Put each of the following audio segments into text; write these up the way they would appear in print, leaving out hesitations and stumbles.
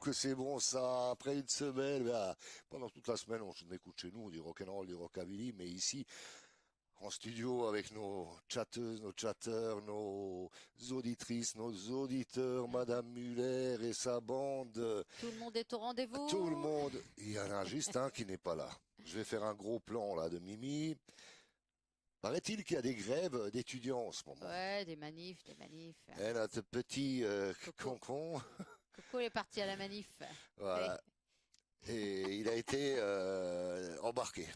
que c'est bon ça. Après une semaine, pendant toute la semaine, on écoute chez nous du rock'n'roll, du rockabilly, mais ici, en studio, avec nos chatteuses, nos chatteurs, nos auditrices, nos auditeurs, Mhm. Madame Muller et sa bande, Tout le monde est au tout le rendez-vous. monde. Il y en a juste un qui n'est pas là. Je vais faire un gros plan là de Mimi. Paraît-il qu'il y a des grèves d'étudiants en ce moment. Ouais, des manifs, des manifs. Et notre petit Coco, concon, Coco est parti à la manif. Hey. voilà, et il a été embarqué.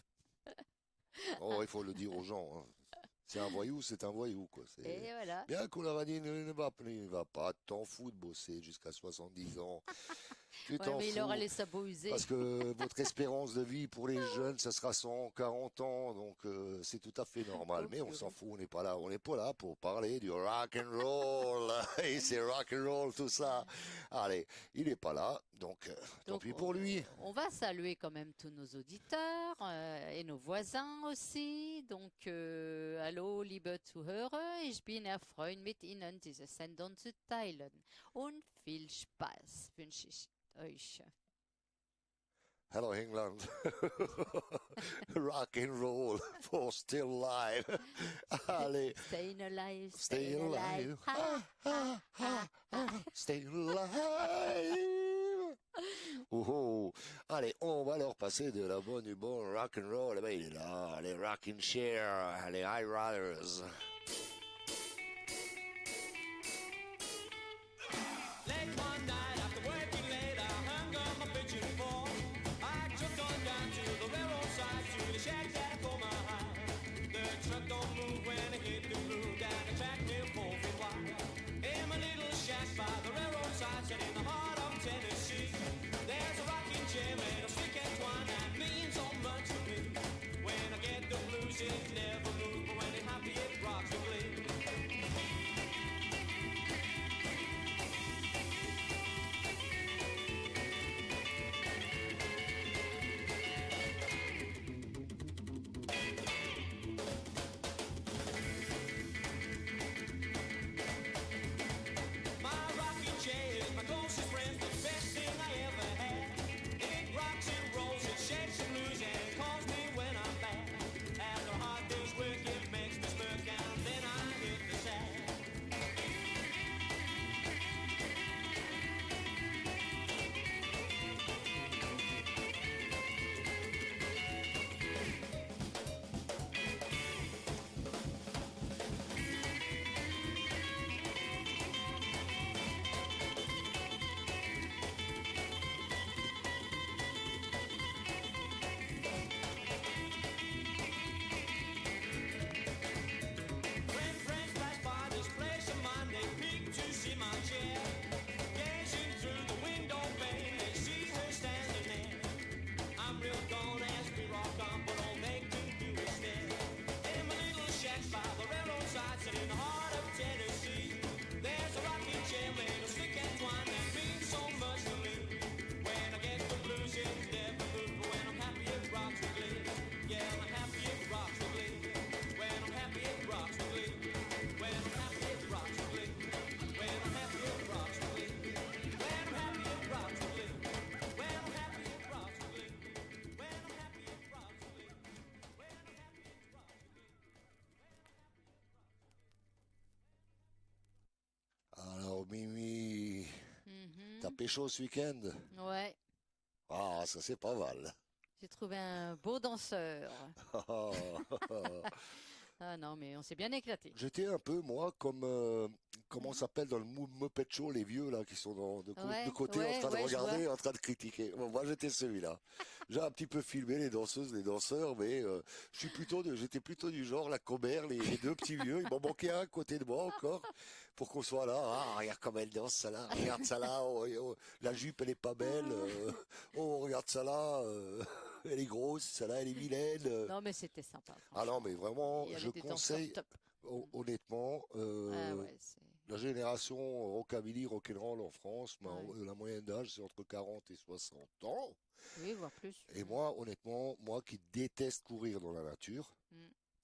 Oh, il faut le dire aux gens, hein. C'est un voyou, c'est un voyou, quoi. Et C'est voilà. bien qu'on leur a dit, ne va pas t'en fous de bosser jusqu'à 70 ans. Tu Ouais, t'en mais il aura fous. les sabots usés. Parce que votre espérance de vie pour les jeunes, ça sera 140 ans, donc c'est tout à fait normal. Oh Mais on s'en purée. fout, on n'est pas là pour parler du rock and roll. Et c'est rock and roll tout ça. Allez, il n'est pas là, donc tant Donc, pis pour lui. on va saluer quand même tous nos auditeurs et nos voisins aussi. Donc, hallo, liebe Zuhörer, ich bin erfreut mit Ihnen diese Sendung zu teilen. Und viel Spaß wünsche ich euch. Hello England, rock and roll for still alive. Allez, Staying alive, stay staying alive. alive, Ha, ha, ha, ha. stay alive. Oh, oh. Allez, on va leur passer de la bonne du bon rock and roll. Eh ben, il est là, les rocking chairs, les high riders. Late one night after working late, I hung up my pigeon pole. I trucked on down to the railroad side to the shack that I call my home. The truck don't move when I hit the groove down the track near 4 feet wide. In my little shack by the railroad side, set in the heart of Tennessee, there's a rocking chair made of stick and twine that means so much to me. When I get the blues, it never moves, but when it's happy, it rocks with glee. My rocking chair is my closest friend, the best thing I ever had. It rocks and rolls, it shakes and blues, and it calms me when I'm bad. After a hard day's work, it makes me smirk, and then I hit the sack. When friends pass by this place of mine, they peek to see my chair. Gazing through the window pane, they see her standing there. I'm real gone as we rock on, but all they can do is stare. In my little shack by the railroad side, set in the heart of Tennessee, there's a rocking chair made of stick and twine that means so much to me. When I get the blues, it's never move, but when I'm happy, it rocks with glee. Yeah, I'm happy, it rocks with glee. When I'm happy, it rocks with glee. When I'm happy, it rocks with glee. When I'm happy, it rocks with glee. When I'm happy, it rocks with glee. When I'm happy, it rocks with glee. When I'm happy, it rocks with glee. When I'm happy, it rocks with glee. Alors Mimi, t'as Mhm. pécho ce week-end? Ouais, Ah, ça c'est pas mal. j'ai trouvé un beau danseur. Ah non, mais on s'est bien éclaté. J'étais un peu, moi, comme, comment ça Mhm. s'appelle dans le Muppet Show, les vieux, là, qui sont de Ouais, côté, en ouais, train de ouais, je vois. regarder, en train de critiquer. Bon, moi, j'étais celui-là. J'ai un petit peu filmé les danseuses, les danseurs, mais j'étais plutôt du genre, la commère, les deux petits vieux. Il m'en manquait un à côté de moi encore, pour qu'on soit là. Ah, regarde comme elle danse, ça là. Regarde ça là. Oh, oh, la jupe, elle est pas belle. Oh, regarde ça là. Elle est grosse, ça là, elle est vilaine. Non, mais c'était sympa, Ah non, mais franchement. vraiment, Il y je avait des danseurs conseille, top. Mm. honnêtement, Ah ouais, c'est... la génération rockabilly, rock'n'roll en France, Ouais. la moyenne d'âge, c'est entre 40 et 60 ans. Oui, voire plus. Et Mm. moi, honnêtement, moi qui déteste courir dans la nature, Mm.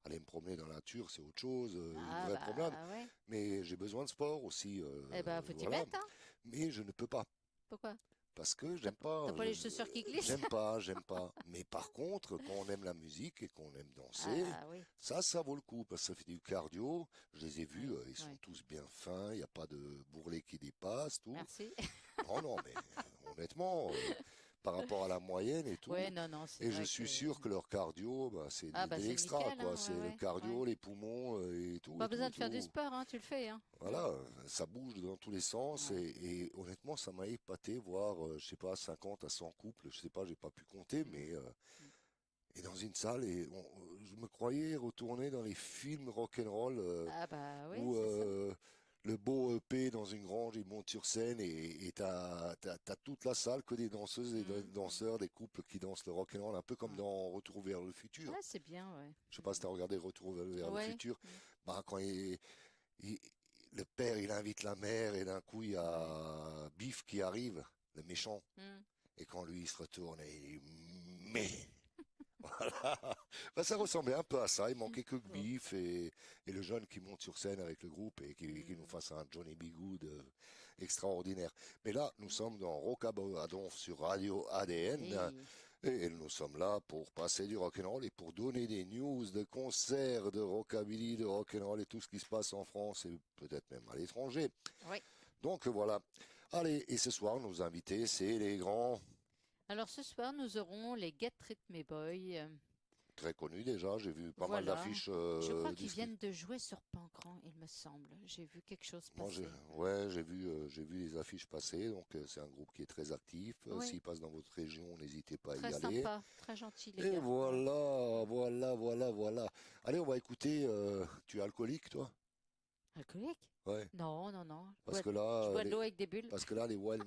aller me promener dans la nature, c'est autre chose, une Ah vraie promenade. bah ouais. Mais j'ai besoin de sport aussi, Eh ben, faut t'y voilà. mettre, hein? Mais je ne peux pas. Pourquoi? parce que j'aime pas. T'as pas les chaussures qui glissent? J'aime pas. Mais par contre, quand on aime la musique et qu'on aime danser, Ah oui. ça vaut le coup parce que ça fait du cardio. Je les ai vus, Oui, ils sont oui. tous bien fins, il n'y a pas de bourrelet qui dépasse, tout. Merci. Non, non, mais honnêtement, par rapport à la moyenne et tout. Ouais, non, c'est Et je vrai suis que... sûr que leur cardio, bah, c'est Ah bah de c'est l'extra, nickel, quoi. hein, C'est ouais, le ouais, cardio, ouais. les poumons et tout. Pas et tout, besoin et de faire du tout. sport, hein, tu le fais, hein. Voilà, ça bouge dans tous les sens Ouais. et honnêtement, ça m'a épaté voir, je sais pas, 50 à 100 couples, je sais pas, j'ai pas pu compter, mais Mm. et dans une salle et je me croyais retourner dans les films rock'n'roll Ah bah oui, où c'est ça. le beau EP dans une grange, il monte sur scène et t'as toute la salle que des danseuses et des Mm. danseurs, des couples qui dansent le rock'n'roll, un peu comme Ouais. dans Retour vers le futur. Ah, c'est bien, ouais. Je sais pas si t'as regardé Retour vers le Ouais. futur. Bah, quand il- le père, il invite la mère et d'un coup, il y Ouais. a Biff qui arrive, le méchant. Mm. Et quand lui, il se retourne et il dit, mais, voilà. Bah, ça ressemblait un peu à ça. Il manquait que Bon. Biff et le jeune qui monte sur scène avec le groupe et qui nous Mm. fasse un Johnny B. Good extraordinaire. Mais là, nous sommes dans Rockabadon sur Radio ADN. Et... Et nous sommes là pour passer du rock'n'roll et pour donner des news de concerts, de rockabilly, de rock'n'roll et tout ce qui se passe en France et peut-être même à l'étranger. Oui. Donc voilà. Allez, et ce soir, nos invités, c'est les grands, Alors ce soir, nous aurons les Get Rhythm Boys. très connus déjà. J'ai vu pas mal Voilà. d'affiches. Je crois qu'ils viennent de jouer sur Pancran, il me semble. J'ai vu quelque chose Moi, passer. ouais, j'ai vu les affiches passer. Donc c'est un groupe qui est très actif. Oui. S'il passe dans votre région, n'hésitez pas à y Très aller. sympa, très gentil les Et gars. voilà. Allez, on va écouter. Tu es alcoolique, toi? Alcoolique? Ouais. Non, non, non. Parce que Je là, bois de l'eau avec des bulles. parce que là, les Wild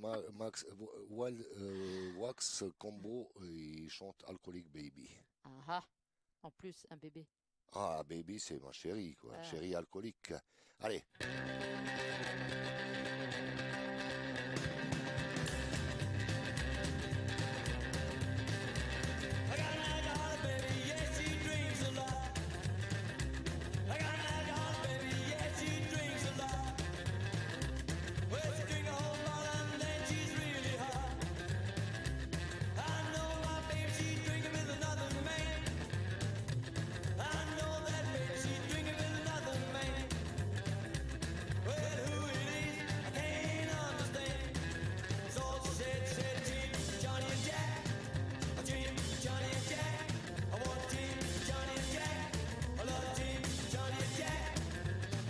Wax Combo, ils chantent Alcoholic Baby. Ah ah. En plus, un bébé. Ah, baby, c'est ma chérie, quoi. Ah. Chérie alcoolique. Allez. I got an alcoholic baby, yeah, she drinks a lot. I got an alcoholic baby, yeah, she drinks a lot. Well, she drink a whole bottle and then she's really hot. I know my baby, she's drinking with another man. I know that baby, she's drinking with another man. Well, who it is, I can't understand. So she said, Jim, Johnny and Jack. Jim, Johnny and Jack. I want Jim, Johnny and Jack. I love Jim, Johnny and Jack.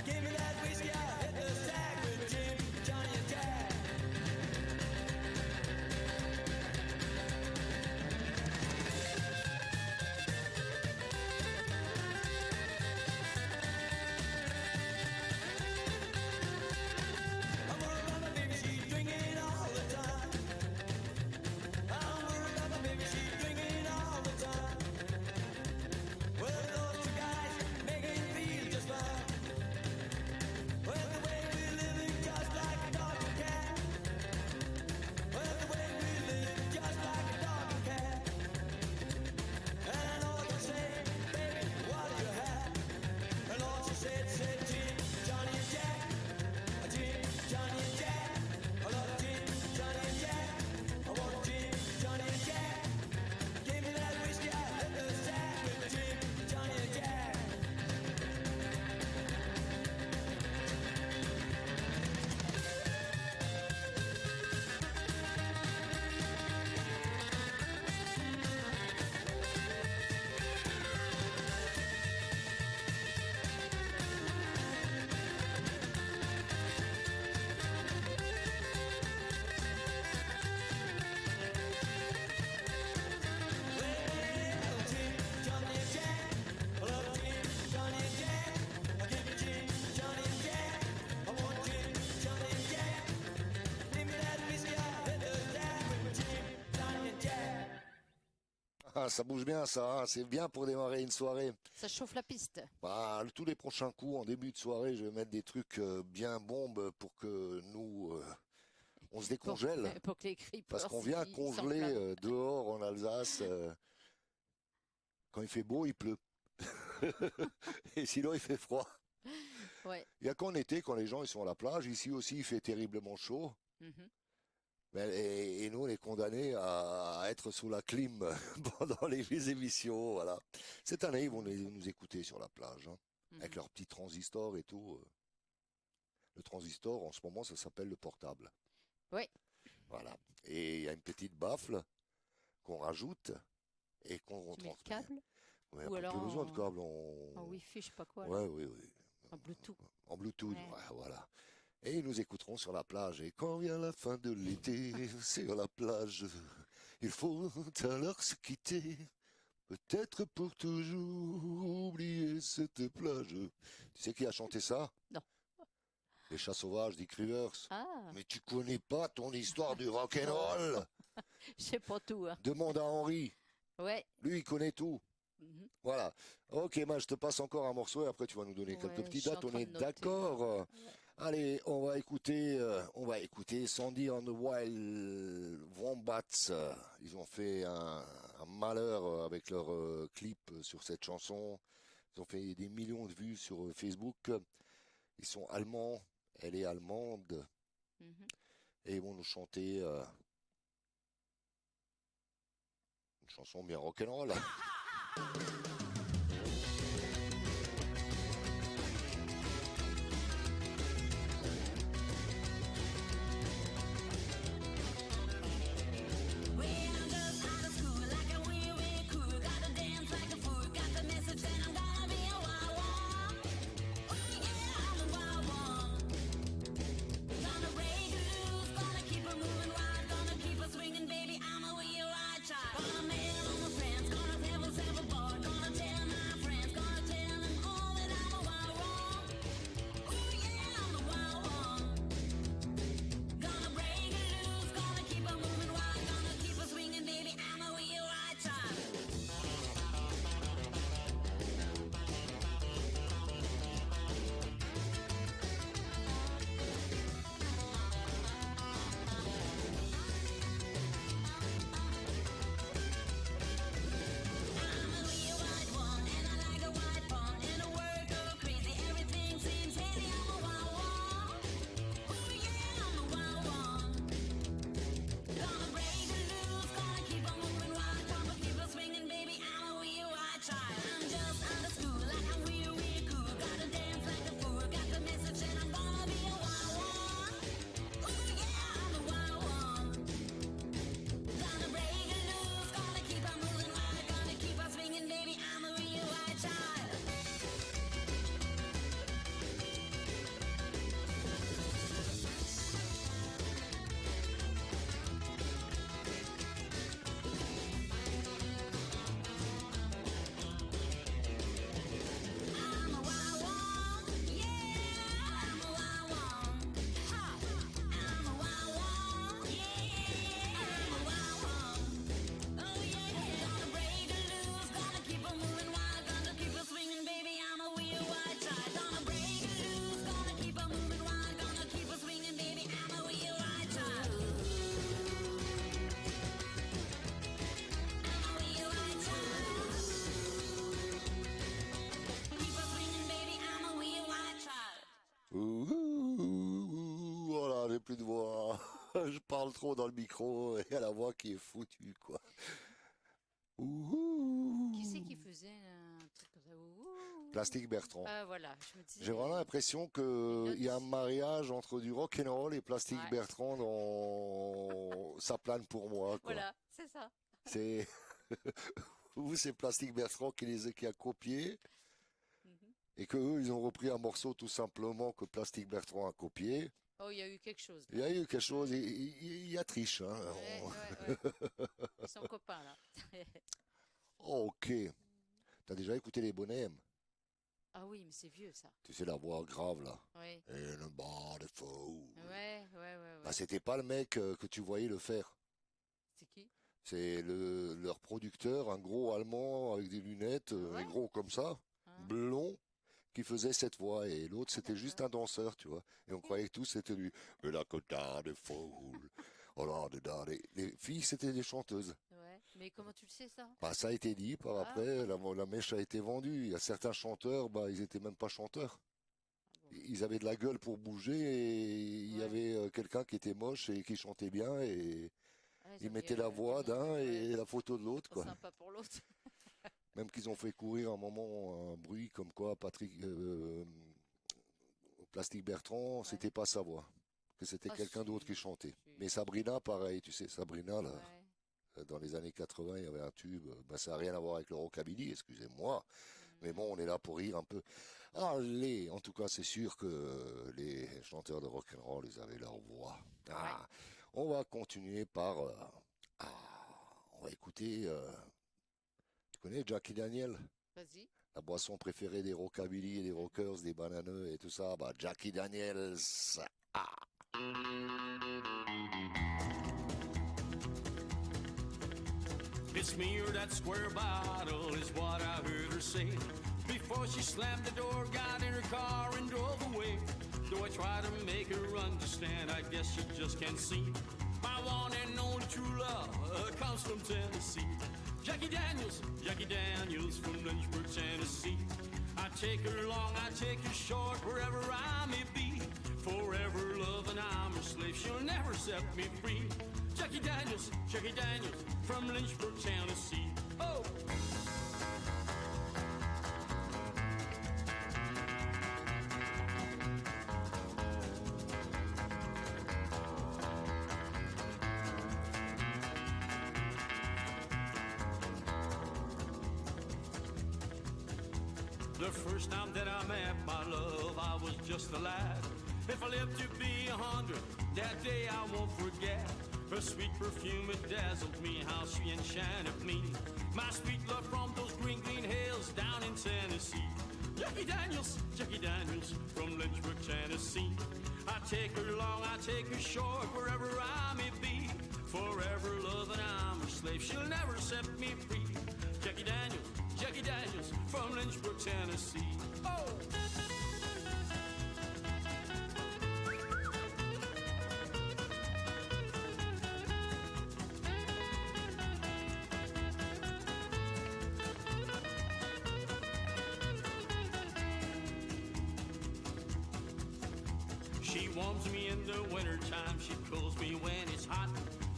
Give me that whiskey, I'll hit the sack with Jim, Johnny and Jack. I'm worried about my baby, she's drinking all the time. I'm worried about my baby, she's drinking all the time. Well, those two guys make it feel just fine. Well, the way we live just like a dog and cat. Well, the way we live just like a dog and cat. And I know what they say, baby, what do you have? And all she said, Jim, Johnny and Jack. Jim, Johnny and Jack. I love Jim, Johnny and Jack. I want Jim, Johnny and Jack. Give me that whiskey, I hit the sack with Jim, Johnny and Jack. Well, Jim, Johnny and Jack. I love Jim, Johnny and Jack. I give you Jim, Johnny and Jack. I want Jim, Johnny and Jack. Give me that whiskey, I hit the sack with Jim, Johnny and Jack. Ah, ça bouge bien, ça. Hein. C'est bien pour démarrer une soirée. Ça chauffe la piste. Bah, tous les prochains coups, en début de soirée, je vais mettre des trucs bien bombes pour que nous, on se décongèle. Pour que les creepers Parce qu'on vient ils congeler s'enflamment. dehors en Alsace. Quand il fait beau, il pleut. Et sinon, il fait froid. Ouais. Il n'y a qu'en été, quand les gens ils sont à la plage. Ici aussi, il fait terriblement chaud. Mhm. Et nous, on est condamnés à être sous la clim pendant les émissions, voilà. Cette année, ils vont nous écouter sur la plage, hein, avec Mhm. leur petit transistor et tout. Le transistor, en ce moment, ça s'appelle le portable. Oui, Voilà. Et il y a une petite baffle qu'on rajoute et qu'on tu mets le transmet. câble Ouais, ou pas alors plus besoin de câble. en Wi-Fi, je sais pas quoi là, Ouais, oui, oui. en Bluetooth. En Bluetooth, Ouais. ouais, voilà. Et ils nous écouteront sur la plage. Et quand vient la fin de l'été, sur la plage, il faut alors se quitter. Peut-être pour toujours oublier cette plage. Tu sais qui a chanté ça? Non. Les Chats Sauvages, Dick Rivers. Ah, Mais tu connais pas ton histoire du non, rock'n'roll? je sais pas tout, hein. Demande à Henri. Ouais. Lui, il connaît tout. Mhm. Voilà. Ok, je te passe encore un morceau et après tu vas nous donner quelques Ouais, je petites suis en dates. On train est de noter, là. d'accord? Ouais. Allez, on va écouter Sandy and the Wild Wombats. Ils ont fait un malheur avec leur clip sur cette chanson. Ils ont fait des millions de vues sur Facebook. Ils sont allemands, elle est allemande, Mhm. et ils vont nous chanter une chanson bien rock'n'roll. Ouh, voilà, j'ai plus de voix. Je parle trop dans le micro et à la voix qui est foutue, quoi. Qui c'est Ouh. qui faisait un truc comme ça? Ouh. Plastique Bertrand. Ah, voilà, je me J'ai vraiment disais. l'impression Les qu'il y a un notes. mariage entre du rock and roll et Plastique Ouais, Bertrand dans Ça plane pour moi, quoi. voilà, c'est ça. C'est vous, c'est Plastique Bertrand qui a copié Mhm. et que eux, ils ont repris un morceau tout simplement que Plastique Bertrand a copié. Oh, il y a eu quelque chose Il là. y a eu quelque Mm. chose, il y a triche, hein. Ouais, ouais, ouais. Ils sont copains là. Ok. T'as déjà écouté les Bonhommes? Ah oui, mais c'est vieux ça. Tu sais, la voix grave, là. Oui. And about a fool. Ouais, ouais, ouais, Bah, ouais. c'était pas le mec que tu voyais le faire. C'est qui? C'est leur producteur, un gros Allemand avec des lunettes, Ah ouais? gros comme ça, Hein? blond, qui faisait cette voix. Et l'autre, Ah c'était juste d'accord. un danseur, tu vois. Et on Ok. croyait que tous c'était lui. Mais la cotard de fool. Oh là, les filles, c'était des chanteuses. Ouais. Mais comment tu le sais ça? Bah, ça a été dit, par Ah, après, la mèche a été vendue. Il y a certains chanteurs, bah, ils étaient même pas chanteurs. bon. Ils avaient de la gueule pour bouger et il y Ouais. avait quelqu'un qui était moche et qui chantait bien et Ouais, ils ils ont mis mettaient la du voix monde, d'un ouais, et la photo de l'autre, trop quoi. sympa pour l'autre. Même qu'ils ont fait courir un moment un bruit comme quoi Patrick Plastique Bertrand, Ouais. c'était pas sa voix, que c'était Ah quelqu'un d'autre si, qui chantait. si. Mais Sabrina, pareil, tu sais, Sabrina, là, Ouais. dans les années 80, il y avait un tube, ben, ça n'a rien à voir avec le rockabilly, excusez-moi, mais Mhm. bon, on est là pour rire un peu. Allez, en tout cas, c'est sûr que les chanteurs de rock'n'roll, ils avaient leur voix. Ouais. Ah, on va continuer par... on va écouter... tu connais Jackie Daniel? Vas-y. La boisson préférée des rockabilly et des Mhm. rockers, des bananeux et tout ça, bah Jackie Daniels. Ah. It's me or that square bottle is what I heard her say before she slammed the door, got in her car and drove away. Though I try to make her understand, I guess she just can't see. My one and only true love comes from Tennessee. Jackie Daniels from Lynchburg, Tennessee. I take her long, I take her short, wherever I may be. Forever loving, I'm her slave, she'll never set me free. Jackie Daniels from Lynchburg, Tennessee. Oh! The first time that I met my love, I was just a lad. If I live to be 100, that day I won't forget. Her sweet perfume, it dazzled me, how she enchanted me. My sweet love from those green, green hills down in Tennessee. Jackie Daniels from Lynchburg, Tennessee. I take her long, I take her short, wherever I may be. Forever loving, I'm her slave, she'll never set me free. Jackie Daniels from Lynchburg, Tennessee. Oh! She warms me in the wintertime, she cools me when it's hot.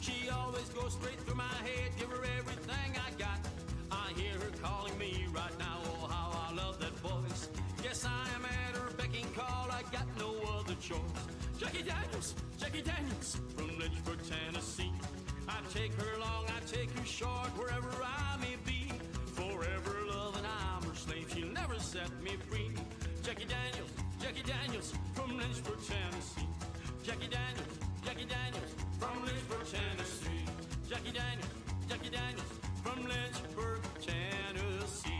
She always goes straight through my head, give her everything I got. I hear her calling me right now, oh how I love that voice. Yes, I am at her beck and call, I got no other choice. Jackie Daniels from Lynchburg, Tennessee. I take her long, I take her short, wherever I may be. Forever loving, I'm her slave, she'll never set me free. Jackie Daniels from Lynchburg, Tennessee. Jackie Daniels from Lynchburg, Tennessee. Jackie Daniels from Lynchburg, Tennessee.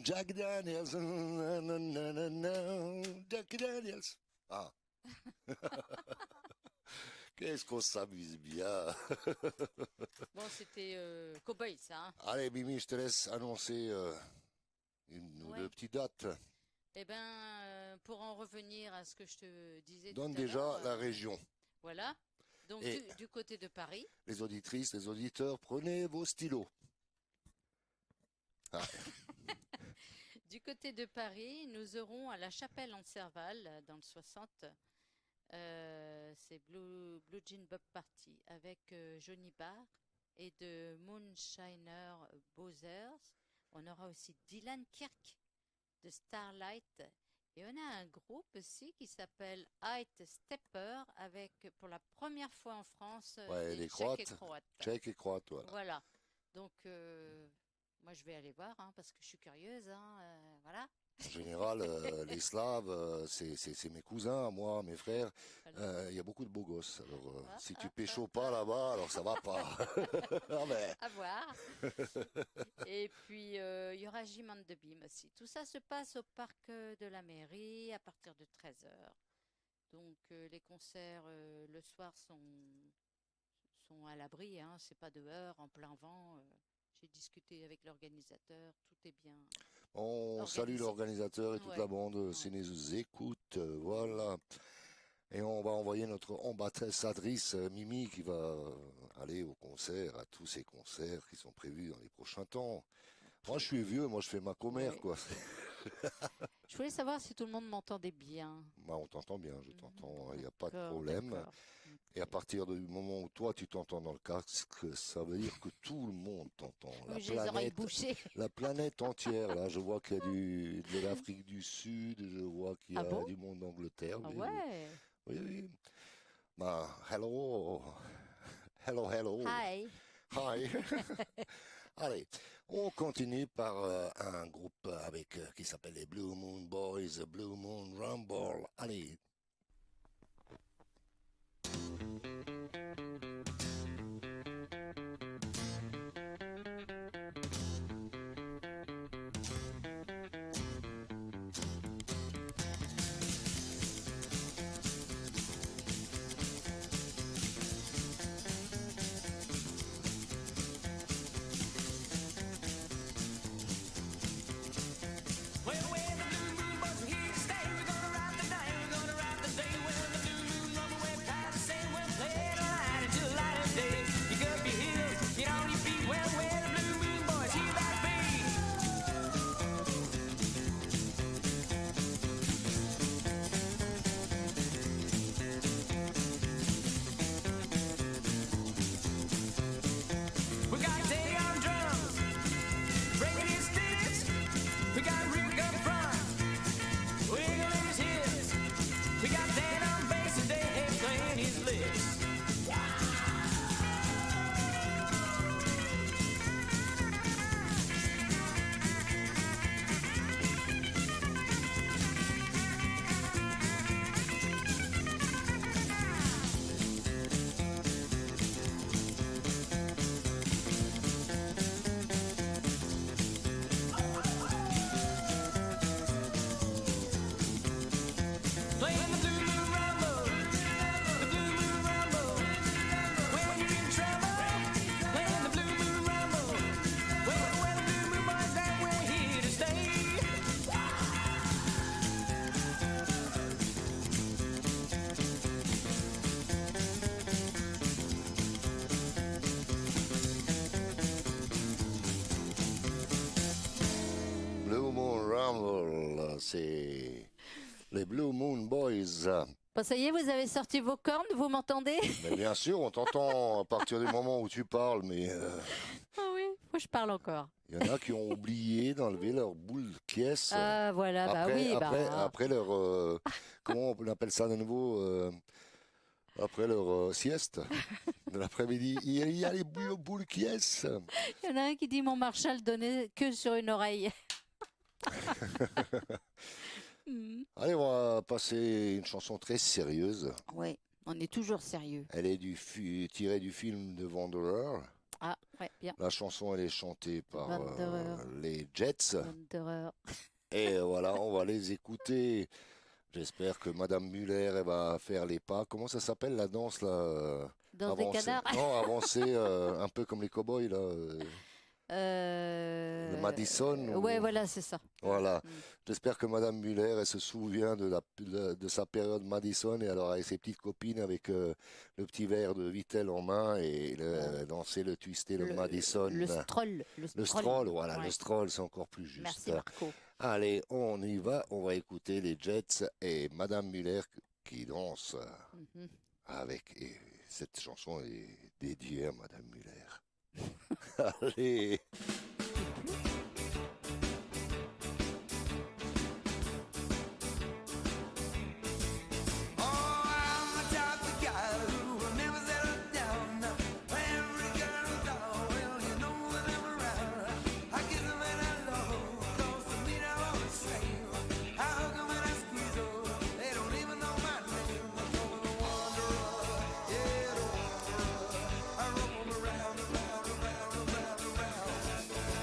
Jack Daniels, na, na, na, na, na, Jackie Daniels. Ah, qu'est-ce qu'on s'amuse bien. Bon, c'était Cowboy, ça. Hein. Allez, Mimi, je te laisse annoncer une ou deux Ouais. petites dates. Eh ben, pour en revenir à ce que je te disais Donne tout à déjà l'heure, la région. voilà. Donc, Et du côté de Paris, les auditrices, les auditeurs, prenez vos stylos. Ah, du côté de Paris, nous aurons à la Chapelle en Serval, dans le 60, c'est Blue Jean Bob Party avec Johnny Barr et de Moonshiner Bowsers. On aura aussi Dylan Kirk de Starlight. Et on a un groupe aussi qui s'appelle Height Stepper avec, pour la première fois en France, ouais, des les Tchèques et Croates, Croates. Tchèques et Croates, voilà. Voilà. Donc, moi, je vais aller voir hein, parce que je suis curieuse. Hein, voilà. En général, les Slaves, c'est mes cousins, moi, mes frères. Voilà. Il y a beaucoup de beaux gosses. Alors, Ah, si tu ah, pécho ah, pas ah. là-bas, alors ça va pas. Ah ben, À voir. Et puis, il y aura Jim and the Beam aussi. Tout ça se passe au parc de la mairie à partir de 13h. Donc, les concerts le soir sont à l'abri. Hein, c'est pas dehors, en plein vent. J'ai discuté avec l'organisateur. Tout est bien on salue organisé. l'organisateur et toute Ouais, la bande ouais. s'ils nous écoutent. Voilà. Et on va envoyer notre ambassadrice Mimi qui va aller au concert, à tous ces concerts qui sont prévus dans les prochains temps. Moi, je suis vieux, moi, je fais ma commère, Oui. quoi. Je voulais savoir si tout le monde m'entendait bien. Bah, on t'entend bien, je t'entends, il n'y a pas de D'accord, problème. d'accord. Et à partir du moment où toi, tu t'entends dans le casque, ça veut dire que tout le monde t'entend. Oui, j'ai les oreilles bouchées. La planète entière, là, je vois qu'il y a de l'Afrique du Sud, je vois qu'il y Ah a bon? du monde d'Angleterre. Ah Oui, ouais. oui, oui. Bah, hello, hello, Hi. hi. Allez, on continue par un groupe qui s'appelle les Blue Moon Boys, Blue Moon Rumble. Allez. Well, when the blue moon boys are here to stay, we're gonna ride the night, we're gonna ride the day. When the blue moon rumble way past the same, we'll play it all night until the light of day. Pick up your heels, get on your feet. Well, when the blue moon boys hear that beat. We got Day on drums, breaking his sticks. We got Rick up front, wiggling his hips. We got Dan on bass and Dave playing his lips. Playing the blue moon rumble, the blue moon rumble. When you're in trouble, playing the blue moon rumble. Well, the blue moon boys, that we're here to stay. Blue Moon Rumble, c'est les Blue Moon Boys. Bon, ça y est, vous avez sorti vos cornes, vous m'entendez? Mais bien sûr, on t'entend à partir du moment où tu parles, mais Ah oui, faut que je parle encore. il y en a qui ont oublié d'enlever leur boule de caisse. Ah voilà, bah oui, Après leur, comment on appelle ça de nouveau après leur sieste de l'après-midi. Il y a les boules caisse. il y en a un qui dit mon Marshall donnait que sur une oreille. Allez, on va passer une chanson très sérieuse. Oui, on est toujours sérieux. Elle est tirée du film de Wanderer. Ah, ouais, bien. La chanson, elle est chantée par Wanderer. les Jets. Wanderer. Et voilà, on va les écouter. J'espère que Madame Muller, elle va faire les pas. Comment ça s'appelle la danse là Dans des Avancer. canards. Non, avancer un peu comme les cow-boys là. Le Madison. Ouais, voilà, c'est ça. Voilà. Mm. J'espère que Madame Muller, elle se souvient de sa période Madison et alors avec ses petites copines avec le petit verre de Vittel en main et danser le twister, le Madison. Le stroll. Le stroll, voilà, Ouais. le stroll, c'est encore plus juste. Merci Marco. Allez, on y va, on va écouter les Jets et Madame Muller qui danse Mhm. et cette chanson est dédiée à Madame Muller. Allez. Oh, I'm the type of guy who will never settle down. Every girl is all, well, you know that I'm around. I kiss them and I love, close to me now on the stream. I hug them and I squeeze them, they don't even know my name. I'm going to wanderer, yeah, the wanderer. I roam around, around, around, around, around.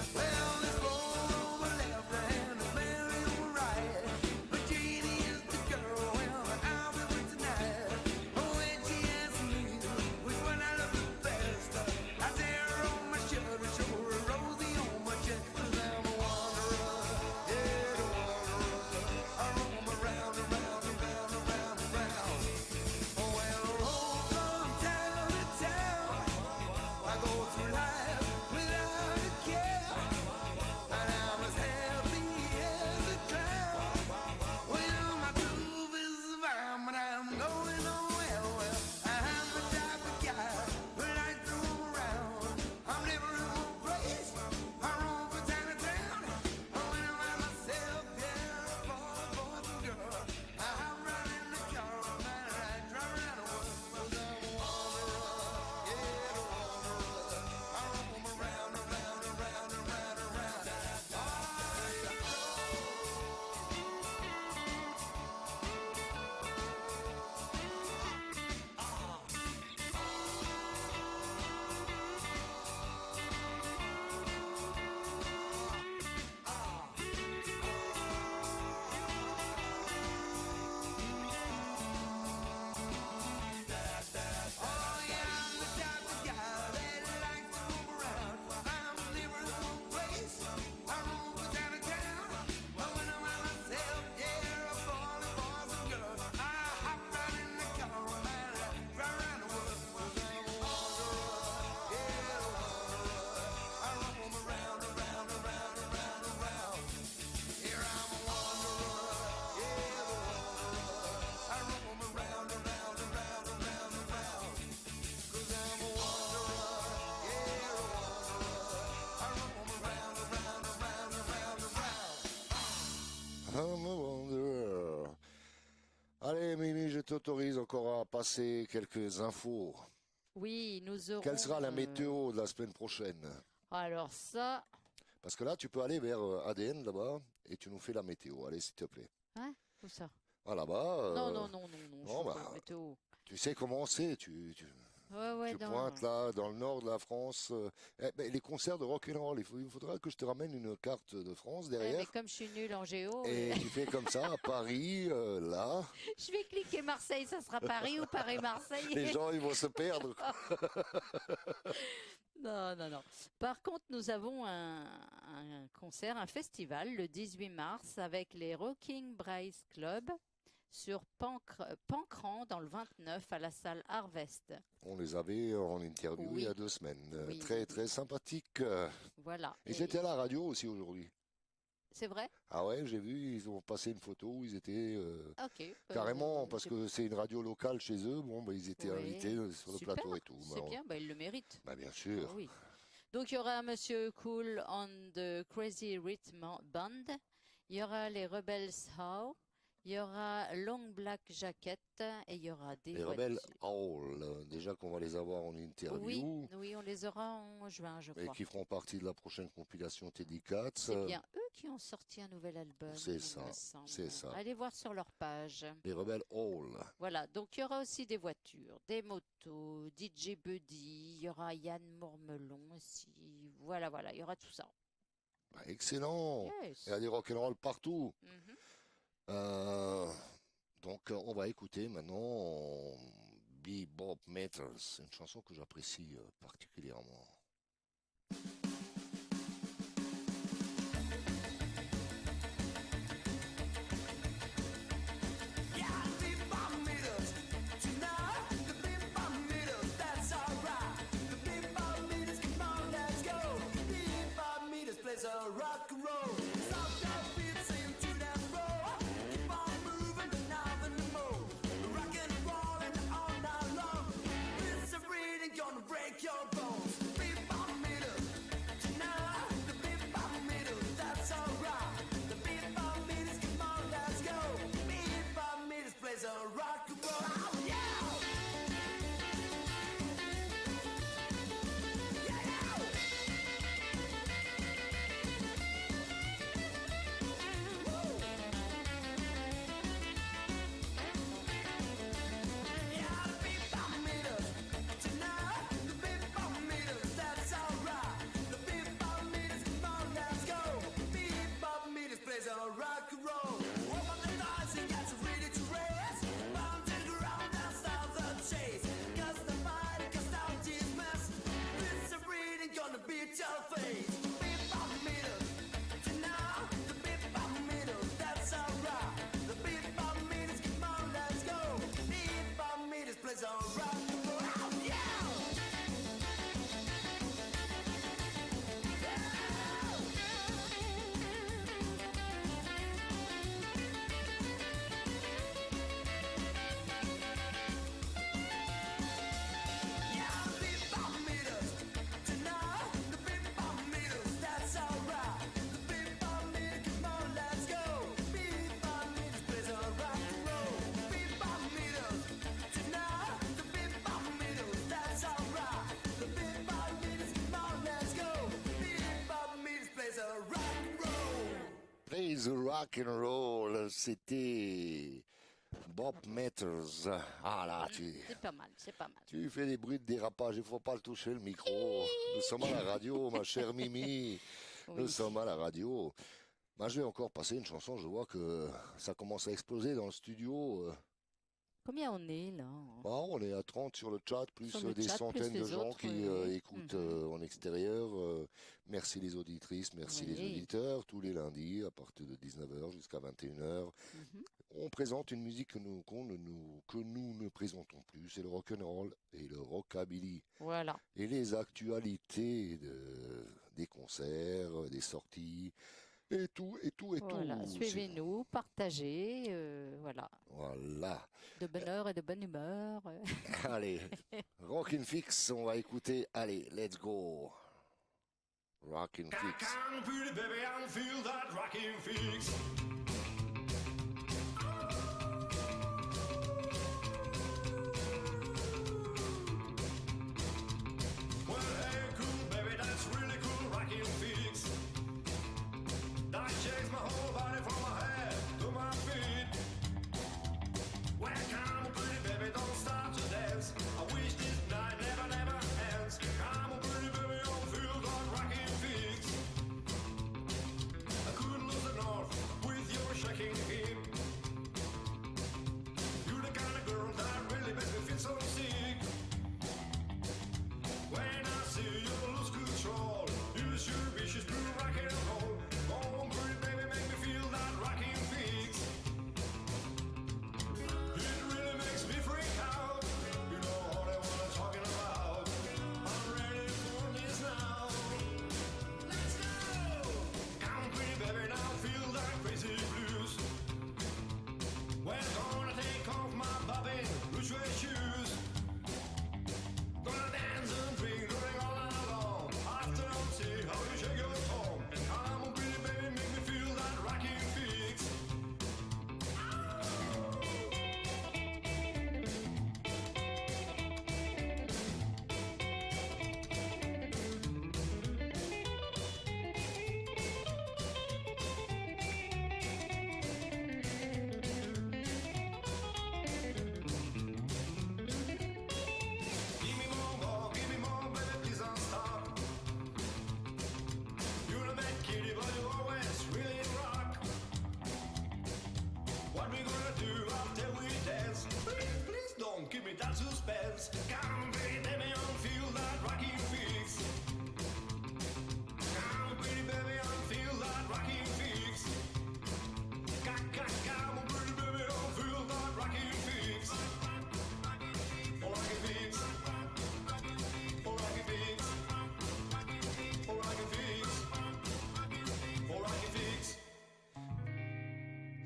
I'm a wanderer. Allez, Mimi, je t'autorise encore à passer quelques infos. Oui, nous aurons. Quelle sera la météo de la semaine prochaine? Alors ça, Parce que là, tu peux aller vers ADN là-bas et tu nous fais la météo. Allez, s'il te plaît. hein? Où ça? Ah, là-bas. Non, non, non, non, non. bon, je fais pas bah, la météo. Tu sais comment c'est. Ouais, ouais, Tu non. pointes là, dans le nord de la France. Les concerts de rock and roll, il faudra que je te ramène une carte de France Ouais, mais derrière. comme je suis nulle en géo, Et tu fais comme ça à Paris, là. je vais cliquer Marseille, ça sera Paris ou Paris-Marseille. Les gens, ils vont se perdre. Non, non, non. Par contre, nous avons un concert, un festival le 18 mars avec les Rocking Brace Club sur Pancran dans le 29 à la salle Harvest. On les avait en interview il y a Oui. 2 semaines. Oui, Très, oui, très sympathique. Voilà. Et j'étais à la radio aussi aujourd'hui. C'est vrai? Ah ouais, j'ai vu, ils ont passé une photo où ils étaient Ok. carrément, parce j'ai- que c'est une radio locale chez eux, bon, bah, ils étaient Oui, invités sur le super, plateau et tout. C'est bien, bah, ils le méritent. Bah, bien sûr. Ah oui. Donc il y aura Monsieur Cool on the Crazy Rhythm Band, il y aura les Rebels How, il y aura Long Black Jacket et il y aura des Les Rebelles voitures. Owl, déjà qu'on va les avoir en interview, Oui, oui, on les aura en juin, je et crois. qui feront partie de la prochaine compilation Teddy Cats. C'est bien eux qui ont sorti un nouvel album, C'est il ça, me semble. c'est ça. Allez voir sur leur page. Les Rebelles Owl. Voilà, donc il y aura aussi des voitures, des motos, DJ Buddy, il y aura Yann Mormelon aussi. Voilà, voilà, il y aura tout ça. Bah, excellent. Yes. Il y a des rock'n'roll partout. Mhm. Euh, donc on va écouter maintenant Bebop Matters, une chanson que j'apprécie particulièrement. Yeah, the bebop meters tonight. The bebop meters, that's alright. The bebop meters, come on, let's go. Bebop meters plays a rock and roll. Stop that beat, sing to that roll. Keep on moving, the now and the more. Rock and rollin' all night long. It's a reading, gonna break your bones. Bebop meters tonight. The bebop meters, that's alright. The bebop meters, come on, let's go. Bebop meters plays a rock and roll. Oh, yeah! Yeah, yeah! Woo! Yeah, the bebop meters tonight. The bebop meters, that's alright. The bebop meters, come on, let's go. Bebop meters plays a rock and roll. Open the doors and get ready to race. Bound to the ground and start the chase. 'Cause the fight, 'cause down this mess. This is really gonna beat your face. Bebop meters tonight. The bebop meters, that's alright. The bebop meters, come on, let's go. Bebop meters plays a rock and roll. Oh, yeah! Yeah, the bebop meters tonight. The bebop meters, that's alright. The bebop meters, come on, let's go. Bebop meters plays a rock and roll. Bebop meters tonight. The bebop meters, that's alright. The bebop meters, come on, let's go. Bebop meters plays a rock and roll. Play the rock and roll, c'était Bob Matters. Ah là, C'est pas mal, c'est pas mal. tu fais des bruits de dérapage, il faut pas le toucher le micro. Nous sommes à la radio, ma chère Mimi. Nous Oui. sommes à la radio. Bah, je vais encore passer une chanson, je vois que ça commence à exploser dans le studio. Combien on est là? Bah, on est à 30 sur le chat, plus Sur le des chat, centaines plus de les gens autres, qui oui. écoutent Mhm. en extérieur. Merci les auditrices, merci les Oui. auditeurs. Tous les lundis, à partir de 19h jusqu'à 21h, Mhm. on présente une musique que nous ne présentons plus. C'est le rock'n'roll et le rockabilly. Voilà. Et les actualités des concerts, des sorties, et tout, et tout, et Voilà. tout. Suivez-nous, partagez, voilà. Voilà. De bonne heure et de bonne humeur. Allez, Rockin' Fix, on va écouter. Allez, let's go. Rockin' Fix. Come pretty baby and feel that rocking fix.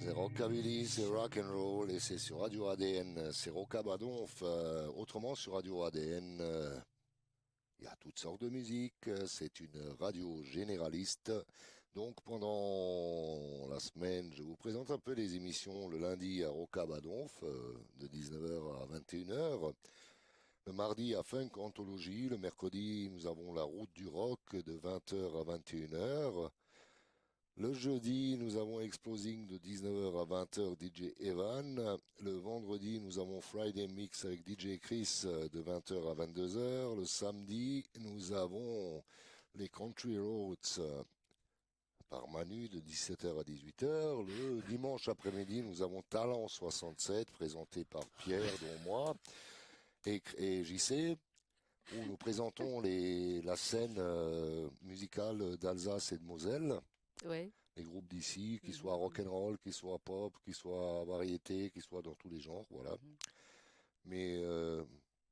C'est rockabilly, c'est rock and roll et c'est sur Radio ADN, c'est Rockabadonf. Autrement sur Radio ADN, il y a toutes sortes de musique. C'est une radio généraliste. Donc pendant la semaine, je vous présente un peu les émissions le lundi à Rockabadonf de 19h à 21h. Le mardi à Funk Anthologie, le mercredi nous avons la route du rock de 20h à 21h. Le jeudi, nous avons Explosing de 19h à 20h DJ Evan. Le vendredi, nous avons Friday Mix avec DJ Chris de 20h à 22h. Le samedi, nous avons les Country Roads par Manu de 17h à 18h. Le dimanche après-midi, nous avons Talent 67 présenté par Pierre, dont moi, et JC, où nous présentons la scène musicale d'Alsace et de Moselle. Ouais. Les groupes d'ici, qu'ils soient rock'n'roll, qu'ils soient pop, qu'ils soient variété, qu'ils soient dans tous les genres, voilà. Mais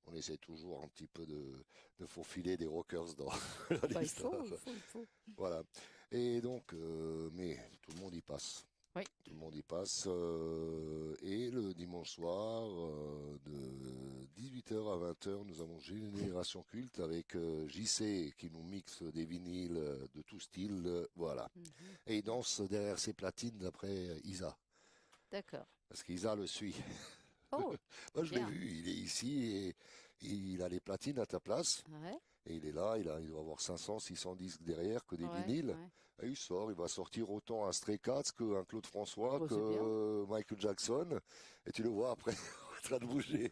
on essaie toujours un petit peu de faufiler des rockers dans la Bah, il liste. faut. Voilà. Et donc, mais tout le monde y passe. Oui. Tout le monde y passe. Et le dimanche soir, de 18h à 20h, nous avons Génération Culte avec JC qui nous mixe des vinyles de tout style. Voilà. Et il danse derrière ses platines d'après Isa. D'accord. Parce qu'Isa le suit. Oh, Moi, je l'ai bien. vu. Il est ici et il a les platines à ta place. Ouais. Et il est là. Il doit avoir 500, 600 disques derrière que des Ouais, vinyles. ouais. Et il sort, il va sortir autant un Stray Cats qu'un Claude François, Oh, c'est que Michael Jackson. Et tu le vois après en train de bouger.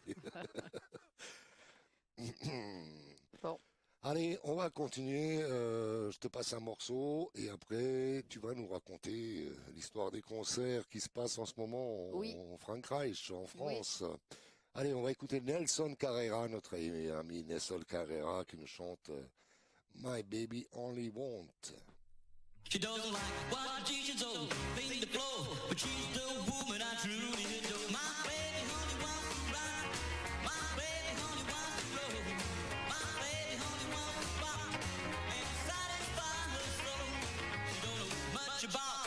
Bon. Allez, on va continuer. Je te passe un morceau et après tu vas nous raconter l'histoire des concerts qui se passent en ce moment Oui. en Frankreich, en France. Allez, on va écouter Nelson Carrera, notre ami Nelson Carrera, qui nous chante My Baby Only Want. She doesn't like what she's so thing to flow, but she's the woman I truly adore. My baby honey wants to ride, my baby honey wants to blow, my baby honey wants to rock and satisfy her soul. She don't know much about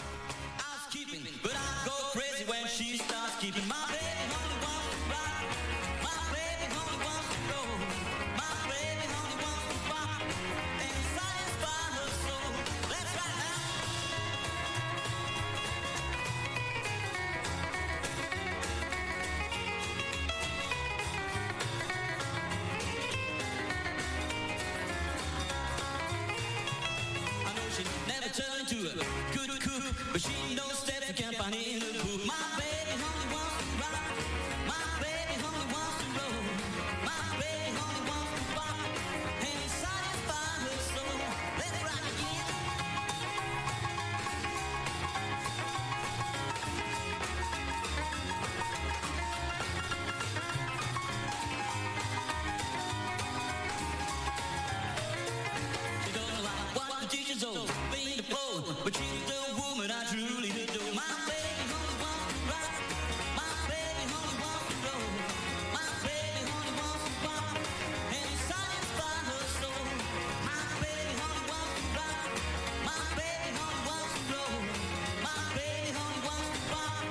housekeeping, but I go crazy when she starts keeping. My baby honey wants to ride, my baby honey wants to blow, my baby honey wants to rock and satisfy her soul. That's right now. I know she never turned into a good cook, but she knows steps you can't find in a book. My baby honey wants to ride, my baby honey wants to roll, my baby honey wants to rock and satisfy her soul. Let's rock again. She don't like what the teacher's old thing to flow, but she's the woman I truly adore. My baby honey wants to rock, my baby honey wants to roll, my baby honey wants to rock and satisfy her soul. My baby honey wants to rock, my baby honey wants to roll, my baby honey wants to rock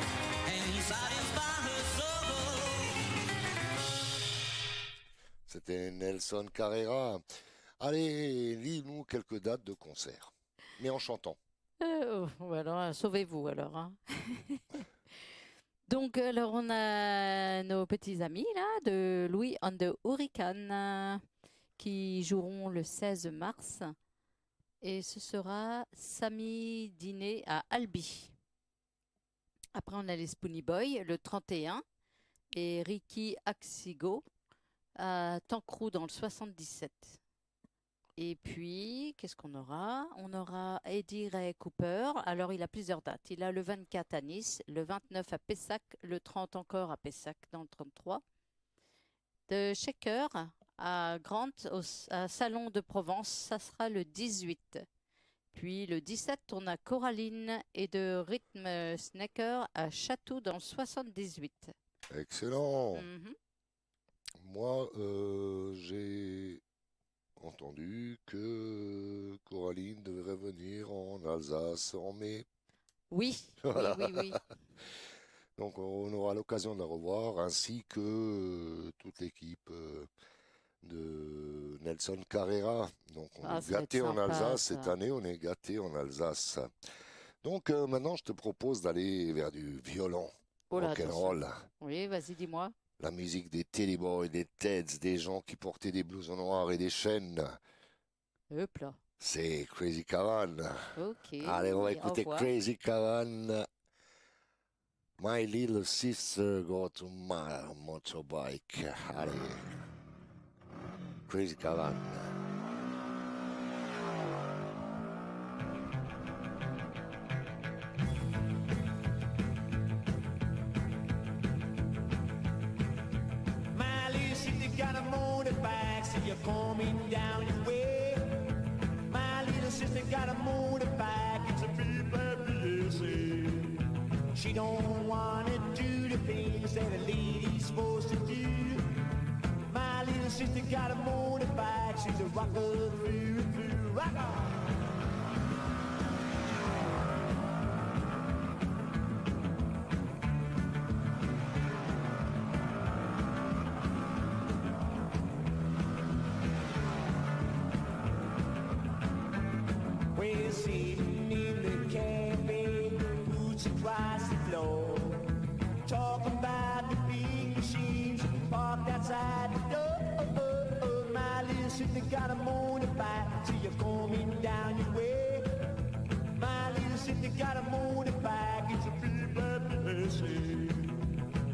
and satisfy her soul. C'était Nelson Carrera. Allez, lis-nous quelques dates de concerts, mais en chantant. Alors, sauvez-vous alors. Hein. Donc, alors, on a nos petits amis là de Louis and the Hurricane qui joueront le 16 mars. Et ce sera Samy Dîner à Albi. Après, on a les Spoony Boys le 31 et Ricky Axigo à Tancrou dans le 77. Et puis, qu'est-ce qu'on aura? On aura Eddie Ray Cooper. Alors, il a plusieurs dates. Il a le 24 à Nice, le 29 à Pessac, le 30 encore à Pessac dans le 33. De Shaker à Grant, à Salon de Provence, ça sera le 18. Puis le 17, on a Coraline et de Rhythm Snacker à Château dans le 78. Excellent. Mhm. Moi, j'ai entendu que Coraline devrait venir en Alsace en mai. Oui, Voilà. oui. Donc on aura l'occasion de la revoir, ainsi que toute l'équipe de Nelson Carrera. Donc on Ah, est ça va être gâté en sympa, Alsace cette ça. année, on est gâté en Alsace. Donc maintenant je te propose d'aller vers du violon, Oh là, attention. rock'n'roll, Oui, vas-y, dis-moi. la musique des Teddy Boys, des Teds, des gens qui portaient des blousons noirs et des chaînes. Hop là. C'est Crazy Cavan. Ok, Allez, on va au écouter revoir. Crazy Cavan. My little sister got to my motorbike. Allez, Crazy Cavan. My little sister got a motorbike, so you're coming down your way. My little sister got a motorbike, it's a BBSA. She don't wanna do the things that a lady's supposed to do. My little sister got a motorbike, she's a rocker through and through. Rock on! We're sitting in the cafe, boots across the floor, talking about the big machines parked outside the door. My little sister got a motorbike, so you're coming down your way. My little sister got a motorbike, it's a BBSA.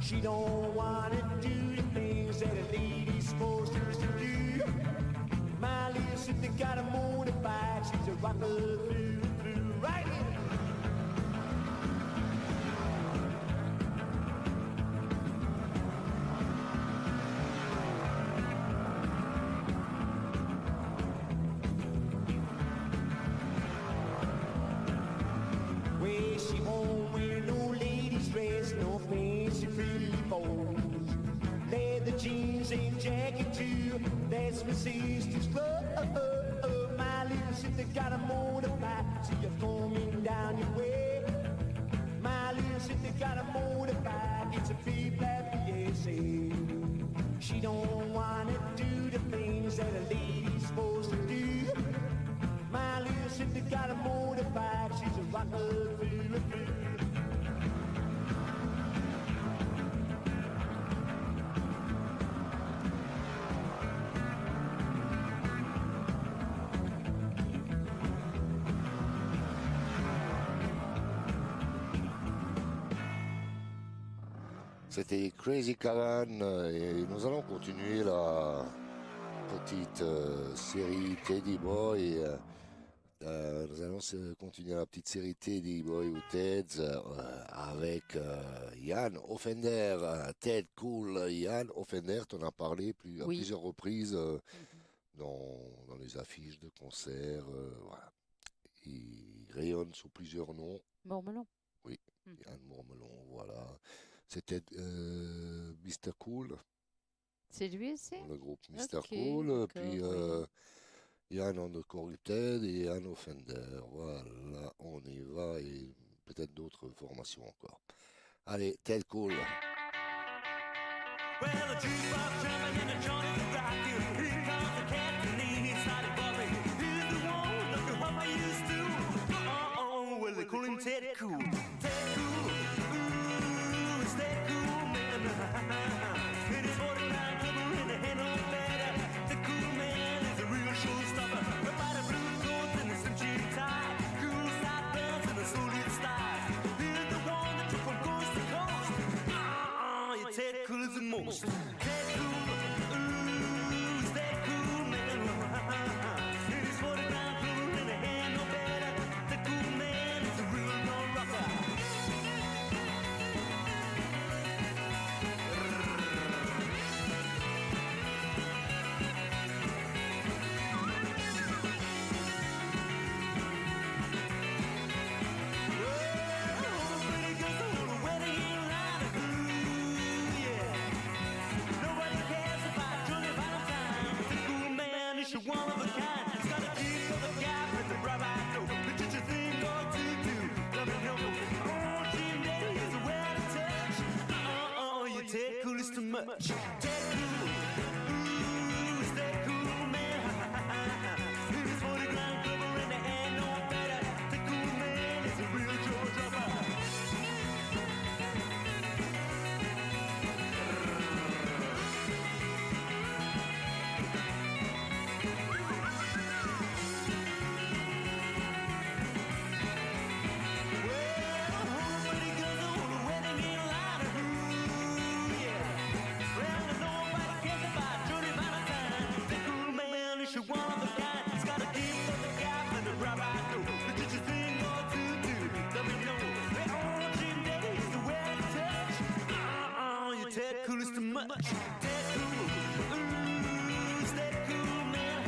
She don't wanna do the things that a lady's supposed to do. My little sister got a motorbike, she's a rocker through and through, right here. Well, she won't wear no ladies' dress, no fancy pretty bows. Leather jeans and jacket too, that's my sister's clothes. My little sister got a motorbike, so you're coming down your way. My little sister got a motorbike, it's a BBSA. She don't wanna do the things that a lady's supposed to do. My little sister got a motorbike, she's a rocker through and through. C'était Crazy Cavan et nous allons continuer la petite série Teddy Boy. Nous allons continuer la petite série Teddy Boy ou Teds avec Jan Offender, Ted Cool. Jan Offender, tu en as parlé à Oui. plusieurs reprises Mhm. dans les affiches de concerts. Voilà. Il rayonne sous plusieurs noms. Mormelon. Oui, Mhm. Yann Mourmelon, voilà. C'était Mr. Cool, C'est lui aussi? le groupe Mr. Ok, Cool, d'accord, puis oui. Yann on the Corrupted et Yann Offender. Voilà, on y va et peut-être d'autres formations encore. Allez, Ted Cool. Well, the jukebox jumping and the joint is rocking. Here comes the captain, he's started bumping. He's the one, look at what I used to. Well, they call him Ted Cool. Ted Cool, ooh, it's Ted Cool, man. It is 49 trouble in the hand no better. The cool man is a real showstopper. About a blue coat and a cinching tie. Cool sideburns and a solid style. He's the one that took from coast to coast. Yeah, Ted Cool is the most. Ted Cool, ooh, is Ted Cool, man. It is 49 trouble in the hand no better. The cool man is a real known rocker. much. Ted Cool, ooh, it's that cool man. He's 40 grand cover and there ain't no better. Ted Cool man is a real jaw dropper. Much. That cool, ooh, it's that cool man.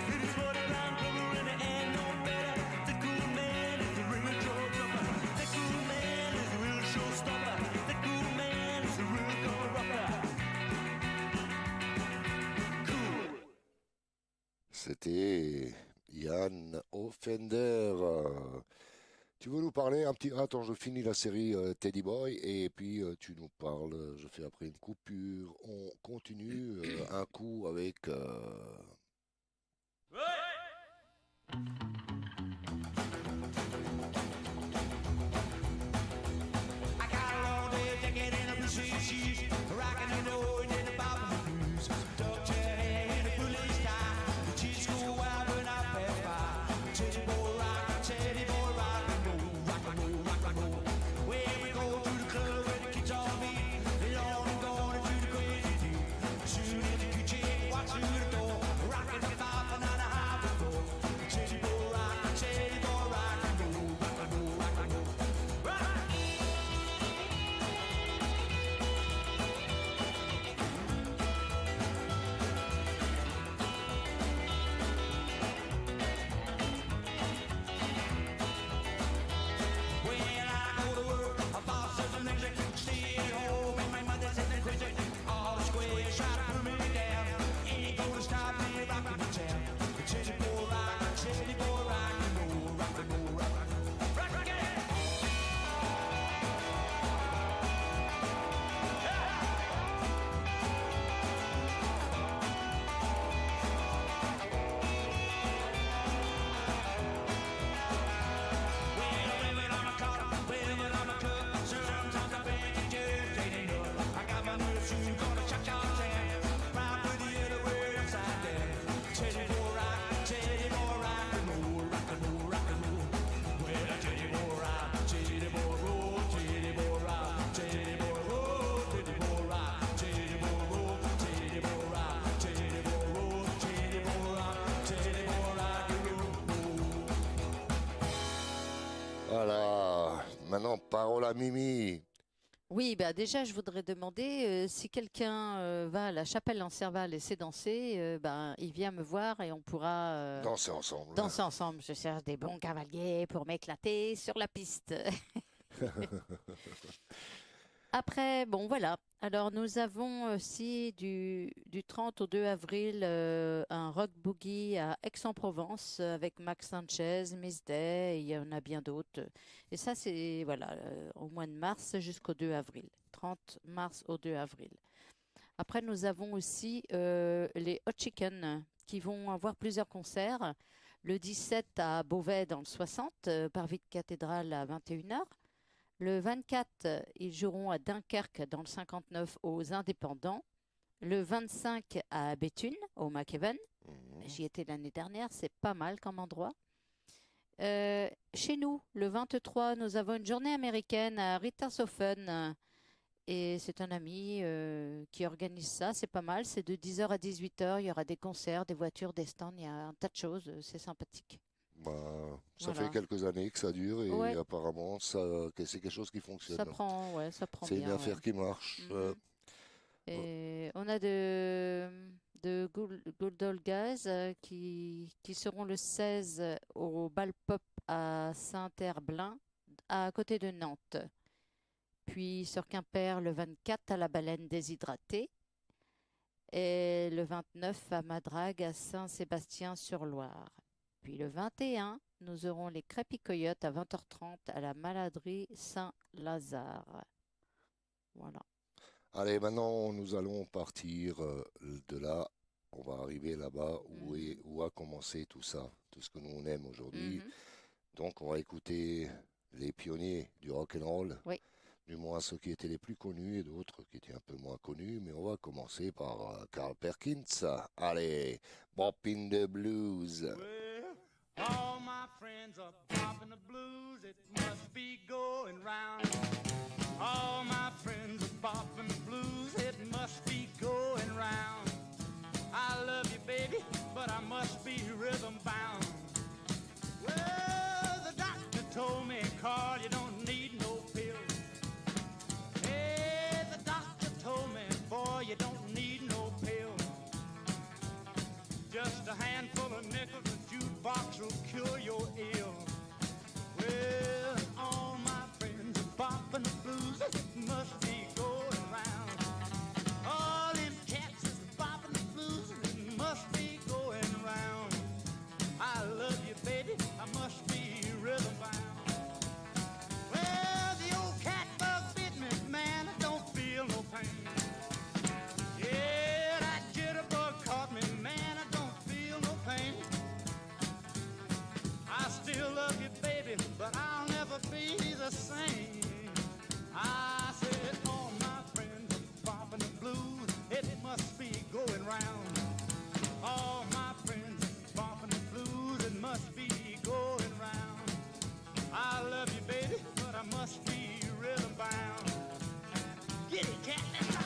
It is 40 grand cover and there ain't no better. The cool man is the real jaw dropper. The cool man is the real showstopper. The cool man is the real gun rocker. Cool. C'était Yann Offender. Tu veux nous parler un petit... Attends, je finis la série Teddy Boy et puis tu nous parles. Je fais après une coupure. On continue un coup avec... I got a long day jacket and a blue suede shoes, rocking the road in the bottom blues. Tucked your hair in a police tie, the cheese go wild when I pass by. Teddy boy rock and roll, rock and roll, rock and roll. When we go to the club where the kids all meet, they all going to the crazy deal. Soon as the kitchen walks through the door, rocking the five and on the high before. Teddy boy rock and roll, rock and roll, rock and roll, rock and roll. Rock! When I go to work, my boss says I'm lazy. Stay at home and my mother says I'm crazy. All the squares try to put me down. Ain't gonna stop me rocking the town. Teddy boy rock and roll, rock and roll, rock and roll. Rock again! Living on a cot, living on a club. Sometimes I think it just ain't enough. I got my new shoes, gonna cha-cha jam. Ride with the other way upside down. Teddy boy rock and roll, rock and roll, rock and roll. Well, Teddy boy rock, Teddy boy roll, Teddy boy rock, Teddy boy roll, Teddy boy rock, Teddy boy roll, Teddy boy rock, Teddy boy roll, Teddy boy rock, Teddy boy rock and roll. Voilà. Maintenant, parole à Mimi. Oui, bah déjà, je voudrais demander si quelqu'un va à la chapelle en Serval et sait danser, ben, il vient me voir et on pourra Danser ensemble. danser ensemble. Je cherche des bons cavaliers pour m'éclater sur la piste. Après, bon, voilà. Alors, nous avons aussi du 30 au 2 avril un rock boogie à Aix-en-Provence avec Max Sanchez, Miss Day, et il y en a bien d'autres. Et ça, c'est voilà, au mois de mars jusqu'au 2 avril. 30 mars au 2 avril. Après, nous avons aussi les Hot Chicken qui vont avoir plusieurs concerts. Le 17 à Beauvais dans le 60, Parvis de Cathédrale à 21h. Le 24, ils joueront à Dunkerque dans le 59 aux Indépendants. Le 25 à Béthune, au McEwen. J'y étais l'année dernière, c'est pas mal comme endroit. Chez nous, le 23, nous avons une journée américaine à Rittershofen. Et c'est un ami qui organise ça, c'est pas mal. C'est de 10h à 18h, il y aura des concerts, des voitures, des stands, il y a un tas de choses, c'est sympathique. Bah, ça Voilà. fait quelques années que ça dure et Ouais. apparemment, que c'est quelque chose qui fonctionne. Ça prend C'est une bien. affaire Ouais. qui marche. Mhm. Et on a de Good Old Guys qui seront le 16 au Bal Pop à Saint-Herblain, à côté de Nantes. Puis sur Quimper, le 24 à la Baleine déshydratée. Et le 29 à Madrague, à Saint-Sébastien-sur-Loire. Puis le 21, nous aurons les Crêpicoyotes à 20h30 à la Maladerie Saint-Lazare. Voilà. Allez, maintenant, nous allons partir de là. On va arriver là-bas Mhm. où a commencé tout ça, tout ce que nous on aime aujourd'hui. Mhm. Donc, on va écouter les pionniers du rock and roll, Oui. du moins ceux qui étaient les plus connus et d'autres qui étaient un peu moins connus. Mais on va commencer par Carl Perkins. Allez, Bop in the Blues. Well, all my friends are popping the blues. It must be going round. All my friends are popping the blues. It must be going round. I love you, baby, but I must be rhythm bound. Well, the doctor told me, Carl, you don't need no pills. Hey, the doctor told me, boy, you don't need no pills. Just a handful of nickels, a jukebox will cure your ill. Well, all my friends are popping the blues. It must be going round. All them cats is popping the blues. It must be going round. I love you, baby. I must be rhythm bound. Well, the old cat bug bit me, man. I don't feel no pain. Yeah, that jitterbug caught me, man. I don't feel no pain. I still love you, baby, but I'll never be the same. I said, all my friends are popping the blues. It must be going round. All my friends are popping the blues. It must be going round. I love you, baby, but I must be rhythm bound. Get it, cat, let's rock.